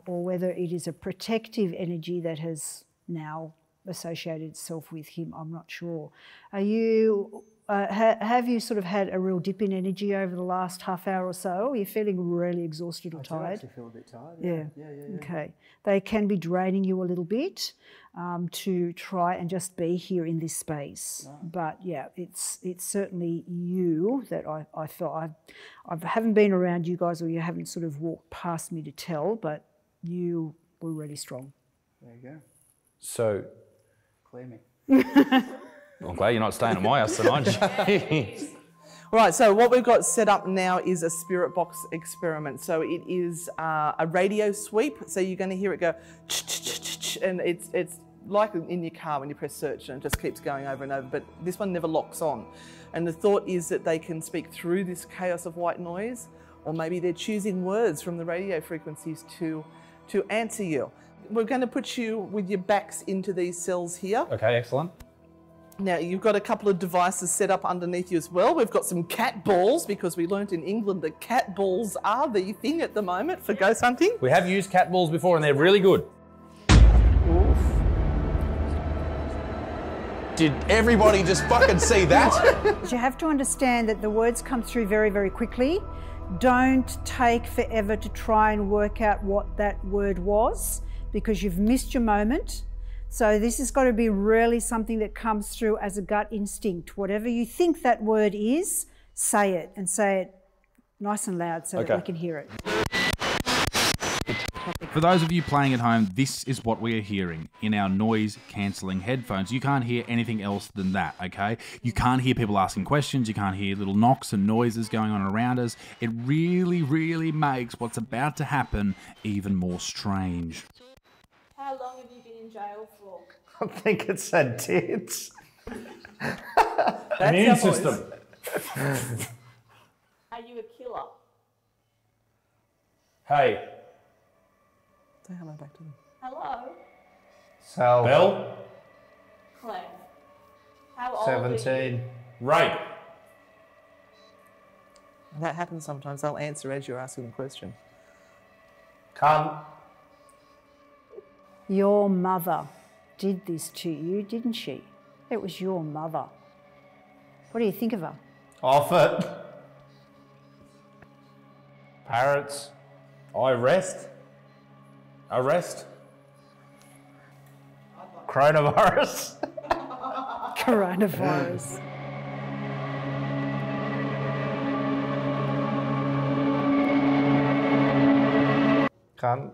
[SPEAKER 1] or whether it is a protective energy that has now associated itself with him, I'm not sure. Are you, have you sort of had a real dip in energy over the last half hour or so? Are you feeling really exhausted or tired?
[SPEAKER 10] I actually feel a bit tired.
[SPEAKER 1] Yeah. Okay. They can be draining you a little bit to try and just be here in this space. Right. But yeah, it's certainly you that I felt. I haven't been around you guys, or you haven't sort of walked past me to tell, but you were really strong.
[SPEAKER 10] There you go.
[SPEAKER 8] So,
[SPEAKER 10] clear me.
[SPEAKER 8] I'm glad you're not staying at my house tonight.
[SPEAKER 3] Right, so what we've got set up now is a spirit box experiment. So it is a radio sweep. So you're going to hear it go, and it's like in your car when you press search and it just keeps going over and over. But this one never locks on. And the thought is that they can speak through this chaos of white noise, or maybe they're choosing words from the radio frequencies to answer you. We're going to put you with your backs into these cells here.
[SPEAKER 8] Okay, excellent.
[SPEAKER 3] Now, you've got a couple of devices set up underneath you as well. We've got some cat balls, because we learnt in England that cat balls are the thing at the moment for ghost hunting.
[SPEAKER 8] We have used cat balls before and they're really good.
[SPEAKER 3] Oof.
[SPEAKER 8] Did everybody just fucking see that?
[SPEAKER 1] You have to understand that the words come through very, very quickly. Don't take forever to try and work out what that word was, because you've missed your moment. So this has got to be really something that comes through as a gut instinct. Whatever you think that word is, say it, and say it nice and loud so that we can hear it.
[SPEAKER 5] For those of you playing at home, this is what we are hearing in our noise-cancelling headphones. You can't hear anything else than that, okay? You can't hear people asking questions. You can't hear little knocks and noises going on around us. It really, really makes what's about to happen even more strange.
[SPEAKER 9] How long have you been in jail for?
[SPEAKER 7] I think it's a tits.
[SPEAKER 8] Immune system.
[SPEAKER 9] Are you a killer?
[SPEAKER 8] Hey.
[SPEAKER 3] Say hello back to them.
[SPEAKER 9] Hello?
[SPEAKER 7] Sal.
[SPEAKER 8] Bell.
[SPEAKER 9] Clem. How old are you?
[SPEAKER 7] 17.
[SPEAKER 8] Rape.
[SPEAKER 3] That happens sometimes. They'll answer as you're asking the question.
[SPEAKER 7] Cunt.
[SPEAKER 1] Your mother did this to you, didn't she? It was your mother. What do you think of her?
[SPEAKER 7] Off it. Parrots.
[SPEAKER 8] I rest. Arrest.
[SPEAKER 7] Coronavirus.
[SPEAKER 1] Coronavirus.
[SPEAKER 7] Cunt.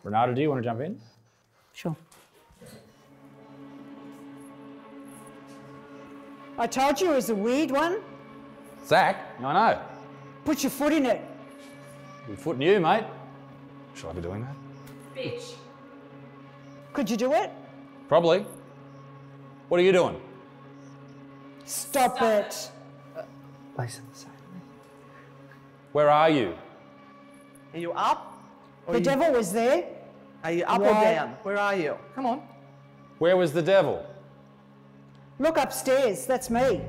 [SPEAKER 8] Renata, do you want to jump in?
[SPEAKER 1] Sure. I told you it was a weird one.
[SPEAKER 8] Zach, I know.
[SPEAKER 1] Put your foot in it.
[SPEAKER 8] Good footing you, mate. Should I be doing that?
[SPEAKER 9] Bitch.
[SPEAKER 1] Could you do it?
[SPEAKER 8] Probably. What are you doing?
[SPEAKER 1] Stop it.
[SPEAKER 8] Where are you?
[SPEAKER 3] Are you up? Or
[SPEAKER 1] The
[SPEAKER 3] are you,
[SPEAKER 1] devil was there.
[SPEAKER 3] Are you up or
[SPEAKER 1] Right.
[SPEAKER 3] down? Where are you? Come on.
[SPEAKER 8] Where was the devil?
[SPEAKER 1] Look upstairs. That's me.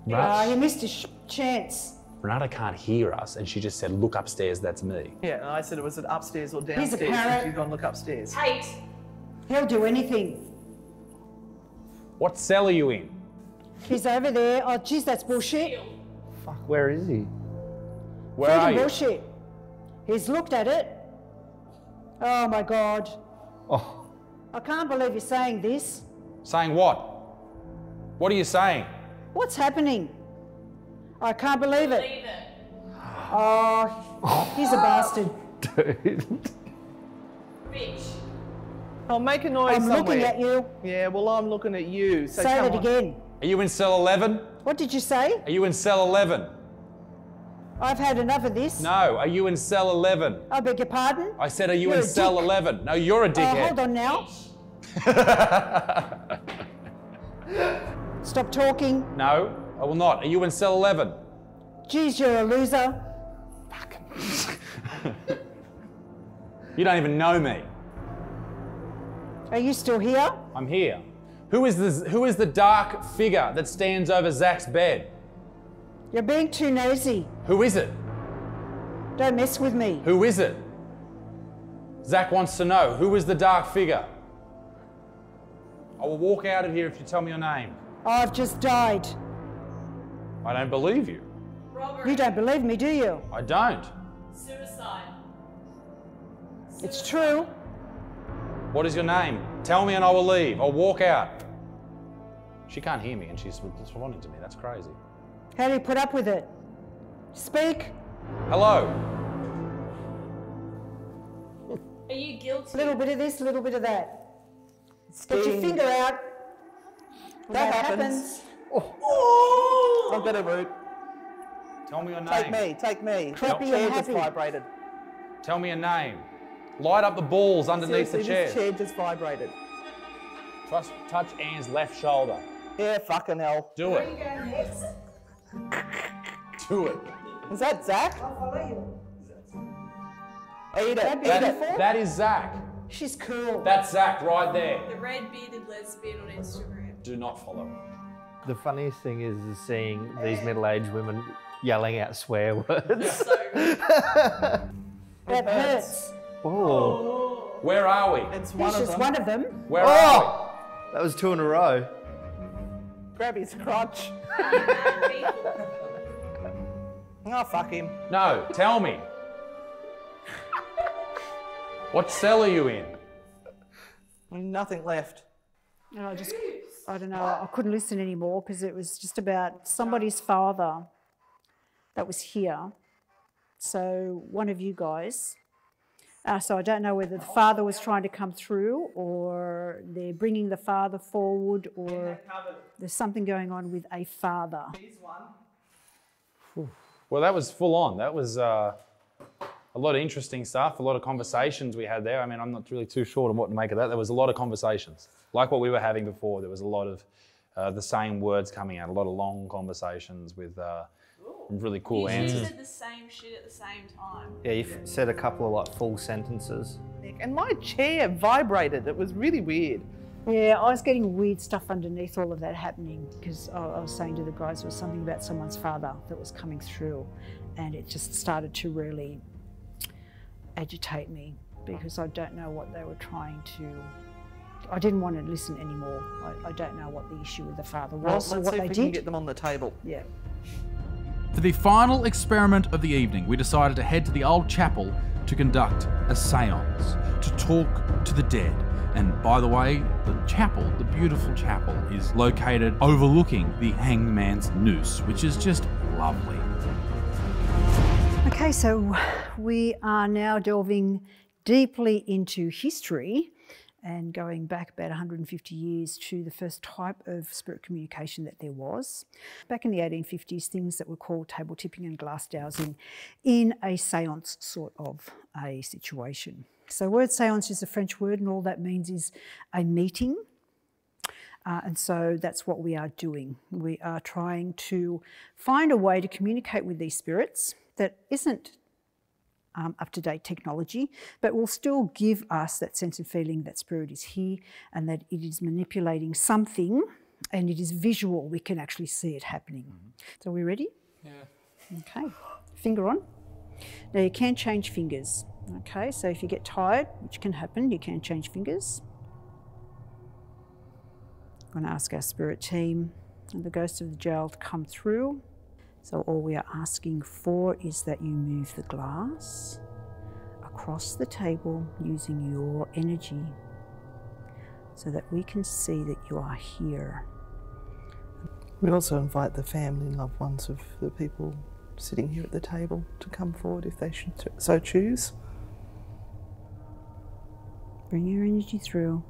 [SPEAKER 1] You missed a chance.
[SPEAKER 8] Renata can't hear us and she just said, look upstairs, that's me.
[SPEAKER 3] Yeah, and I said it was it upstairs or
[SPEAKER 1] He's a
[SPEAKER 3] downstairs.
[SPEAKER 1] parrot.
[SPEAKER 3] If you've gone look upstairs.
[SPEAKER 9] Hate.
[SPEAKER 1] He'll do anything.
[SPEAKER 8] What cell are you in?
[SPEAKER 1] He's over there. Oh, geez, that's bullshit.
[SPEAKER 7] Fuck, where is he?
[SPEAKER 8] Where are
[SPEAKER 1] Freaking
[SPEAKER 8] you?
[SPEAKER 1] bullshit. He's looked at it. Oh my God.
[SPEAKER 7] Oh,
[SPEAKER 1] I can't believe you're saying this.
[SPEAKER 8] Saying what? What are you saying?
[SPEAKER 1] What's happening? I can't believe it.
[SPEAKER 9] Leave it.
[SPEAKER 1] Oh, he's a bastard.
[SPEAKER 7] dude.
[SPEAKER 9] Bitch.
[SPEAKER 3] Oh, make a noise
[SPEAKER 1] I'm
[SPEAKER 3] somewhere.
[SPEAKER 1] looking at you.
[SPEAKER 3] Yeah, well, I'm looking at you. So
[SPEAKER 1] Say
[SPEAKER 3] come
[SPEAKER 1] it
[SPEAKER 3] on.
[SPEAKER 1] again.
[SPEAKER 8] Are you in cell 11?
[SPEAKER 1] What did you say?
[SPEAKER 8] Are you in cell 11?
[SPEAKER 1] I've had enough of this.
[SPEAKER 8] No, are you in cell 11?
[SPEAKER 1] I beg your pardon?
[SPEAKER 8] I said, are you
[SPEAKER 1] You're
[SPEAKER 8] in
[SPEAKER 1] a
[SPEAKER 8] cell
[SPEAKER 1] dick.
[SPEAKER 8] 11? No, you're a dickhead.
[SPEAKER 1] Hold on now. Stop talking.
[SPEAKER 8] No, I will not. Are you in cell 11?
[SPEAKER 1] Geez, you're a loser.
[SPEAKER 8] You don't even know me.
[SPEAKER 1] Are you still here?
[SPEAKER 8] I'm here. Who is the dark figure that stands over Zach's bed?
[SPEAKER 1] You're being too nosy.
[SPEAKER 8] Who is it?
[SPEAKER 1] Don't mess with me.
[SPEAKER 8] Who is it? Zach wants to know. Who is the dark figure? I will walk out of here if you tell me your name.
[SPEAKER 1] I've just died.
[SPEAKER 8] I don't believe you.
[SPEAKER 9] Robbery.
[SPEAKER 1] You don't believe me, do you?
[SPEAKER 8] I don't.
[SPEAKER 9] Suicide.
[SPEAKER 1] It's true.
[SPEAKER 8] What is your name? Tell me and I will leave. I'll walk out. She can't hear me and she's responding to me. That's crazy.
[SPEAKER 1] How do you put up with it? Speak.
[SPEAKER 8] Hello.
[SPEAKER 9] Are you guilty?
[SPEAKER 1] A little bit of this, a little bit of that. Get your finger out.
[SPEAKER 3] That happens. I've got a root.
[SPEAKER 8] Tell me your name.
[SPEAKER 3] Take me.
[SPEAKER 1] Crappy
[SPEAKER 3] Chair
[SPEAKER 1] and
[SPEAKER 3] just
[SPEAKER 1] happy.
[SPEAKER 3] vibrated.
[SPEAKER 8] Tell me a name. Light up the balls underneath
[SPEAKER 3] Seriously,
[SPEAKER 8] the chair.
[SPEAKER 3] this chair just vibrated.
[SPEAKER 8] Touch Anne's left shoulder.
[SPEAKER 3] Yeah, fucking hell.
[SPEAKER 8] Do it. Do it.
[SPEAKER 3] Is that Zach?
[SPEAKER 1] I'll follow you.
[SPEAKER 3] Eat it.
[SPEAKER 8] That is Zach.
[SPEAKER 1] She's cool.
[SPEAKER 8] That's Zach right there.
[SPEAKER 9] The red bearded lesbian on Instagram.
[SPEAKER 8] Do not follow.
[SPEAKER 7] The funniest thing is seeing these middle-aged women yelling out swear words.
[SPEAKER 9] So good.
[SPEAKER 1] That hurts.
[SPEAKER 7] Oh.
[SPEAKER 8] Where are we?
[SPEAKER 3] It's one
[SPEAKER 1] This
[SPEAKER 3] of
[SPEAKER 1] is
[SPEAKER 3] them.
[SPEAKER 1] one of them.
[SPEAKER 8] Where are
[SPEAKER 7] Oh! That was 2 in a row.
[SPEAKER 3] Grab his crotch. Oh, fuck him.
[SPEAKER 8] we? No, tell me. What cell are you in?
[SPEAKER 3] Nothing left.
[SPEAKER 1] And I don't know, I couldn't listen anymore because it was just about somebody's father that was here. So one of you guys, so I don't know whether the father was trying to come through or they're bringing the father forward or there's something going on with a father.
[SPEAKER 8] Well, that was full on. That was a lot of interesting stuff, a lot of conversations we had there. I mean, I'm not really too sure on what to make of that. There was a lot of conversations. Like what we were having before, there was a lot of the same words coming out, a lot of long conversations with really cool answers.
[SPEAKER 9] You said the same shit at the same time.
[SPEAKER 7] Yeah, you said a couple of like full sentences.
[SPEAKER 3] And my chair vibrated. It was really weird.
[SPEAKER 1] Yeah, I was getting weird stuff underneath all of that happening because I was saying to the guys there was something about someone's father that was coming through and it just started to really agitate me because I don't know what they were trying to... I didn't want to listen anymore. I don't know what the issue with the father was or
[SPEAKER 3] Let's
[SPEAKER 1] what
[SPEAKER 3] see if
[SPEAKER 1] they
[SPEAKER 3] we can
[SPEAKER 1] did.
[SPEAKER 3] get them on the table.
[SPEAKER 1] Yeah.
[SPEAKER 5] For the final experiment of the evening, we decided to head to the old chapel to conduct a seance, to talk to the dead. And by the way, the chapel, the beautiful chapel, is located overlooking the Hanged Man's Noose, which is just lovely.
[SPEAKER 1] Okay, so we are now delving deeply into history and going back about 150 years to the first type of spirit communication that there was. Back in the 1850s, things that were called table tipping and glass dowsing in a seance sort of a situation. So word seance is a French word and all that means is a meeting. And so that's what we are doing. We are trying to find a way to communicate with these spirits that isn't up-to-date technology, but will still give us that sense of feeling that spirit is here and that it is manipulating something and it is visual. We can actually see it happening. So are we ready?
[SPEAKER 8] Yeah.
[SPEAKER 1] Okay, finger on. Now you can change fingers. Okay, so if you get tired, which can happen, you can change fingers. I'm going to ask our spirit team and the ghost of the jail to come through. So all we are asking for is that you move the glass across the table using your energy so that we can see that you are here.
[SPEAKER 3] We also invite the family and loved ones of the people sitting here at the table to come forward if they should so choose.
[SPEAKER 1] Bring your energy through.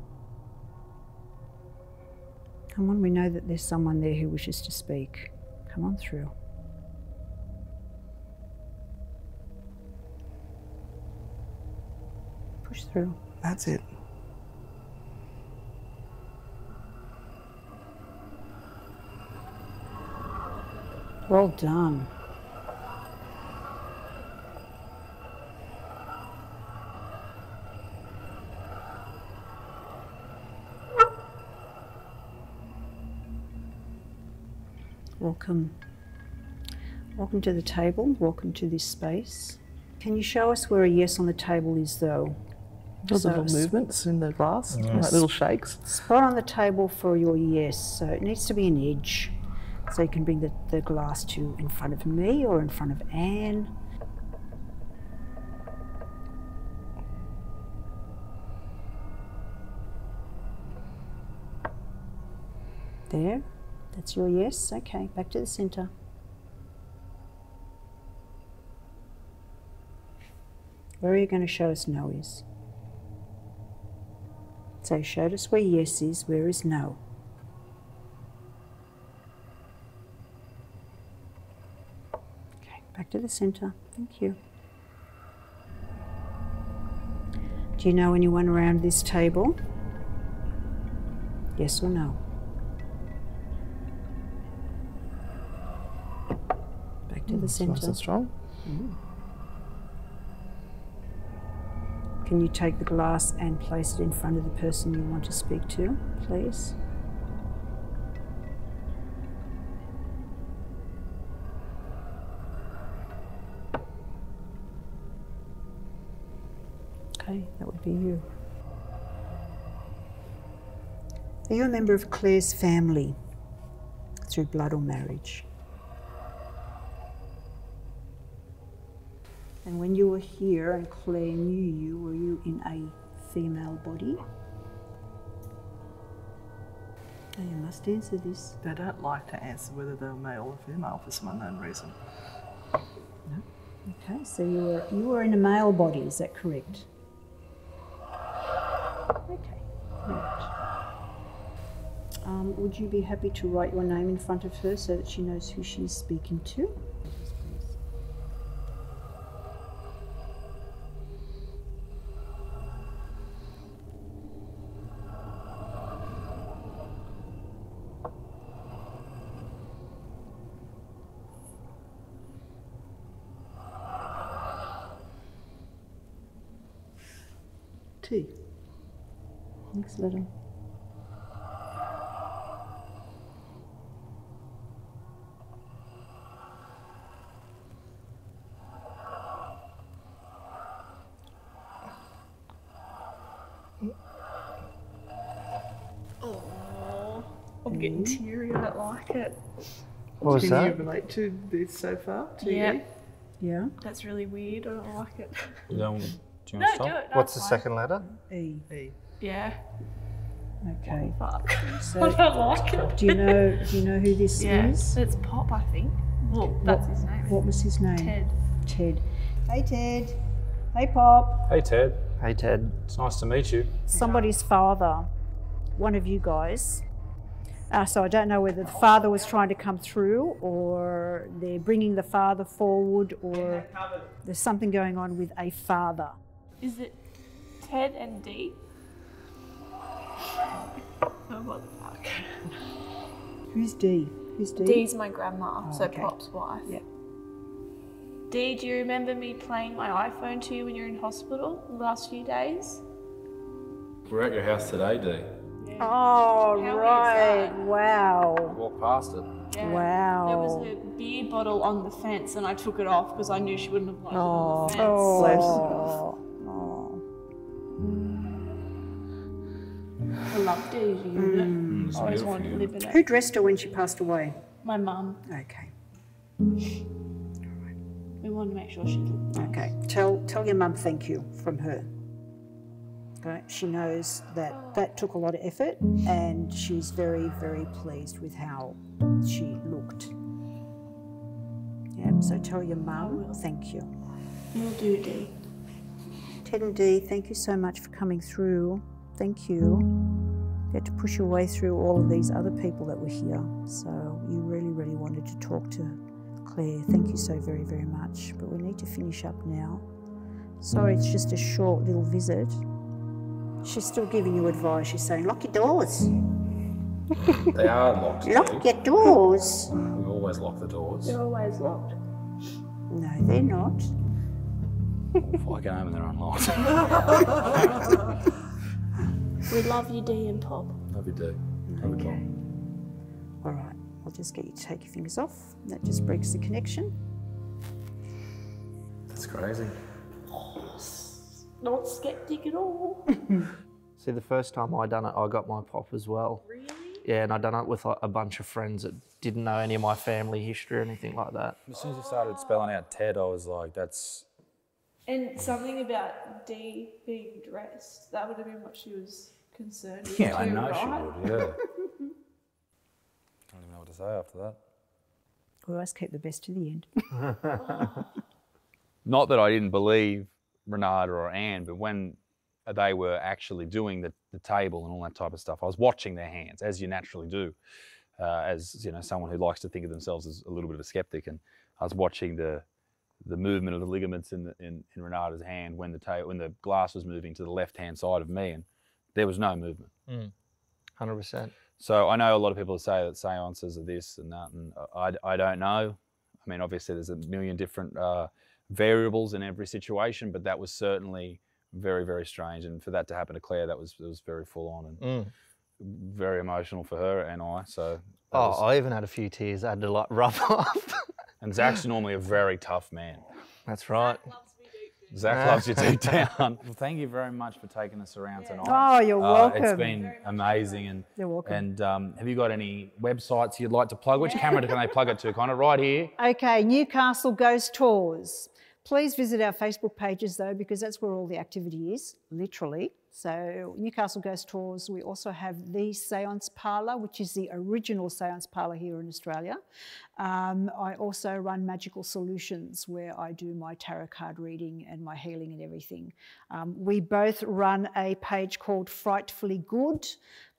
[SPEAKER 1] Come on, we know that there's someone there who wishes to speak. Come on through. Push through.
[SPEAKER 3] That's it.
[SPEAKER 1] Well done. Welcome. Welcome to the table. Welcome to this space. Can you show us where a yes on the table is, though?
[SPEAKER 3] There's little movements in the glass, like little shakes.
[SPEAKER 1] Spot on the table for your yes. So it needs to be an edge. So you can bring the glass to in front of me or in front of Anne. There. That's your yes. Okay, back to the centre. Where are you going to show us no is? So you showed us where yes is, where is no? Okay, back to the centre. Thank you. Do you know anyone around this table? Yes or no? Back to the centre.
[SPEAKER 3] Nice and strong.
[SPEAKER 1] Can you take the glass and place it in front of the person you want to speak to, please? Okay, that would be you. Are you a member of Claire's family through blood or marriage? And when you were here and Claire knew you, were you in a female body? Oh, you must answer this.
[SPEAKER 3] They don't like to answer whether they're male or female for some unknown reason.
[SPEAKER 1] No? Okay, so you were in a male body, is that correct? Okay, right. Would you be happy to write your name in front of her so that she knows who she's speaking to? T. Thanks, little.
[SPEAKER 9] Oh, I'm getting teary. I don't like it.
[SPEAKER 7] What was
[SPEAKER 3] Can
[SPEAKER 7] that?
[SPEAKER 3] you relate to this so far?
[SPEAKER 9] Yeah.
[SPEAKER 1] Yeah?
[SPEAKER 9] That's really weird. I don't like it.
[SPEAKER 8] You don't, do you
[SPEAKER 9] No,
[SPEAKER 8] want to
[SPEAKER 9] do
[SPEAKER 8] stop?
[SPEAKER 9] it.
[SPEAKER 7] What's the
[SPEAKER 9] That's
[SPEAKER 7] second letter?
[SPEAKER 1] E.
[SPEAKER 3] E.
[SPEAKER 9] Yeah.
[SPEAKER 1] Okay.
[SPEAKER 9] Fuck.
[SPEAKER 1] So,
[SPEAKER 9] I don't like it.
[SPEAKER 1] do you know who this
[SPEAKER 9] Yeah.
[SPEAKER 1] is?
[SPEAKER 9] It's Pop, I think. Well, that's his name.
[SPEAKER 1] What was his name?
[SPEAKER 9] Ted.
[SPEAKER 1] Ted. Hey, Ted. Hey, Pop.
[SPEAKER 8] Hey Ted,
[SPEAKER 7] Hey, Ted.
[SPEAKER 8] it's nice to meet you.
[SPEAKER 1] Somebody's father, one of you guys. So I don't know whether the father was trying to come through or they're bringing the father forward or there's something going on with a father.
[SPEAKER 9] Is it Ted and D? Oh, what the fuck?
[SPEAKER 1] Who's D? Who's D?
[SPEAKER 9] Dee's my grandma, so
[SPEAKER 1] okay.
[SPEAKER 9] Pop's wife.
[SPEAKER 1] Yep.
[SPEAKER 9] Dee, do you remember me playing my iPhone to you when you were in hospital the last few days?
[SPEAKER 11] We're at your house today, Dee.
[SPEAKER 1] Oh,
[SPEAKER 9] How
[SPEAKER 1] right.
[SPEAKER 9] is that?
[SPEAKER 1] Wow.
[SPEAKER 11] Walk past it.
[SPEAKER 9] Yeah.
[SPEAKER 1] Wow.
[SPEAKER 9] There was a beer bottle on the fence and I took it off because I knew she wouldn't have liked it on the fence.
[SPEAKER 1] Oh.
[SPEAKER 9] I loved Dee's unit. I always wanted to live in
[SPEAKER 1] Who
[SPEAKER 9] it.
[SPEAKER 1] dressed her when she passed away?
[SPEAKER 9] My mum.
[SPEAKER 1] Okay.
[SPEAKER 9] We wanted to make sure she looked nice.
[SPEAKER 1] Okay. Tell your mum thank you from her. Okay. She knows that took a lot of effort and she's very, very pleased with how she looked. Yeah, so tell your mum thank you.
[SPEAKER 9] Will do, Dee.
[SPEAKER 1] Ted and Dee, thank you so much for coming through. Thank you. You had to push your way through all of these other people that were here. So you really, really wanted to talk to Claire. Thank you so very, very much. But we need to finish up now. Sorry, it's just a short little visit. She's still giving you advice. She's saying, lock your doors.
[SPEAKER 11] They are locked.
[SPEAKER 1] Lock your doors.
[SPEAKER 11] We always lock the doors.
[SPEAKER 9] They're always locked.
[SPEAKER 1] No, they're not.
[SPEAKER 8] If I go home and they're unlocked.
[SPEAKER 9] We love you, Dee and Pop.
[SPEAKER 11] Love you, Dee. Love you, Bob.
[SPEAKER 1] All right. I'll just get you to take your fingers off. That just breaks the connection.
[SPEAKER 11] That's crazy.
[SPEAKER 9] Not skeptic at all.
[SPEAKER 7] See, the first time I done it, I got my pop as well.
[SPEAKER 9] Really?
[SPEAKER 7] Yeah, and I done it with like, a bunch of friends that didn't know any of my family history or anything like that.
[SPEAKER 11] As soon as you started spelling out Ted, I was like, that's...
[SPEAKER 9] And something about Dee being dressed, that would have been what she was concerned with.
[SPEAKER 11] Yeah, I
[SPEAKER 9] too,
[SPEAKER 11] know
[SPEAKER 9] right?
[SPEAKER 11] she would, yeah. Don't even know what to say after that.
[SPEAKER 1] We always keep the best to the end.
[SPEAKER 8] Not that I didn't believe Renata or Anne, but when they were actually doing the table and all that type of stuff, I was watching their hands, as you naturally do, as you know, someone who likes to think of themselves as a little bit of a skeptic. And I was watching the movement of the ligaments in Renata's hand when the glass was moving to the left-hand side of me, and there was no movement.
[SPEAKER 7] 100%.
[SPEAKER 8] So I know a lot of people say that seances are this and that, and I don't know. I mean, obviously there's a million different variables in every situation, but that was certainly very, very strange. And for that to happen to Claire, it was very full on and very emotional for her and I. So
[SPEAKER 7] I even had a few tears I had to like rub off.
[SPEAKER 8] And Zach's normally a very tough man.
[SPEAKER 7] That's right.
[SPEAKER 8] Zach loves you deep down. Well, thank you very much for taking us around tonight.
[SPEAKER 1] Oh, you're welcome.
[SPEAKER 8] It's been amazing. And
[SPEAKER 1] you're welcome.
[SPEAKER 8] And have you got any websites you'd like to plug? Which camera can they plug it to? Kind of right here.
[SPEAKER 1] Okay, Newcastle Ghost Tours. Please visit our Facebook pages though, because that's where all the activity is, literally. So Newcastle Ghost Tours, we also have the Seance Parlour, which is the original Seance Parlour here in Australia. I also run Magical Solutions, where I do my tarot card reading and my healing and everything. We both run a page called Frightfully Good,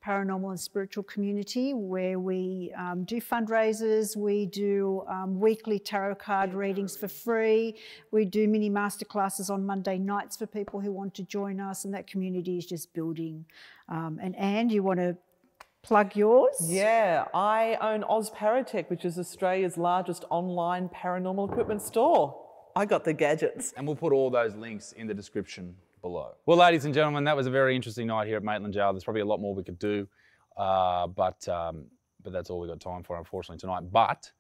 [SPEAKER 1] Paranormal and Spiritual Community, where we do fundraisers, we do weekly tarot card readings for free, we do mini masterclasses on Monday nights for people who want to join us, and that community is just building. And Anne, you want to plug yours?
[SPEAKER 3] Yeah, I own PARATECH, which is Australia's largest online paranormal equipment store. I got the gadgets.
[SPEAKER 8] And we'll put all those links in the description below. Well, ladies and gentlemen, that was a very interesting night here at Maitland Jail. There's probably a lot more we could do, but that's all we got time for, unfortunately, tonight. But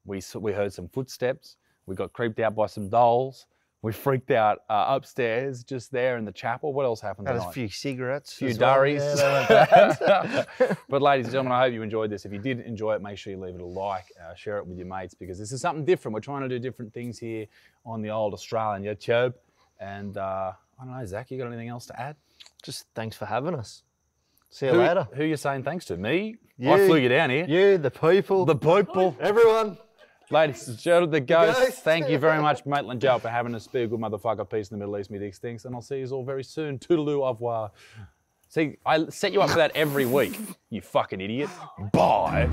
[SPEAKER 8] we heard some footsteps. We got creeped out by some dolls. We freaked out upstairs, just there in the chapel. What else happened tonight?
[SPEAKER 7] Had a few cigarettes.
[SPEAKER 8] A few
[SPEAKER 7] well.
[SPEAKER 8] durries.
[SPEAKER 7] Yeah,
[SPEAKER 8] but ladies and gentlemen, I hope you enjoyed this. If you did enjoy it, make sure you leave it a like, share it with your mates, because this is something different. We're trying to do different things here on the old Australian YouTube. And I don't know, Zach, you got anything else to add?
[SPEAKER 7] Just thanks for having us. See you later.
[SPEAKER 8] Who are you saying thanks to? Me?
[SPEAKER 7] You,
[SPEAKER 8] I flew you down here.
[SPEAKER 7] You, the people.
[SPEAKER 8] The people.
[SPEAKER 7] Everyone.
[SPEAKER 8] Ladies and gentlemen, the ghosts, thank you very much, Maitland Jail, for having us. Be a good motherfucker. Peace in the Middle East, me digs things. And I'll see you all very soon. Toodaloo, au revoir. See, I set you up for that every week, you fucking idiot. Bye.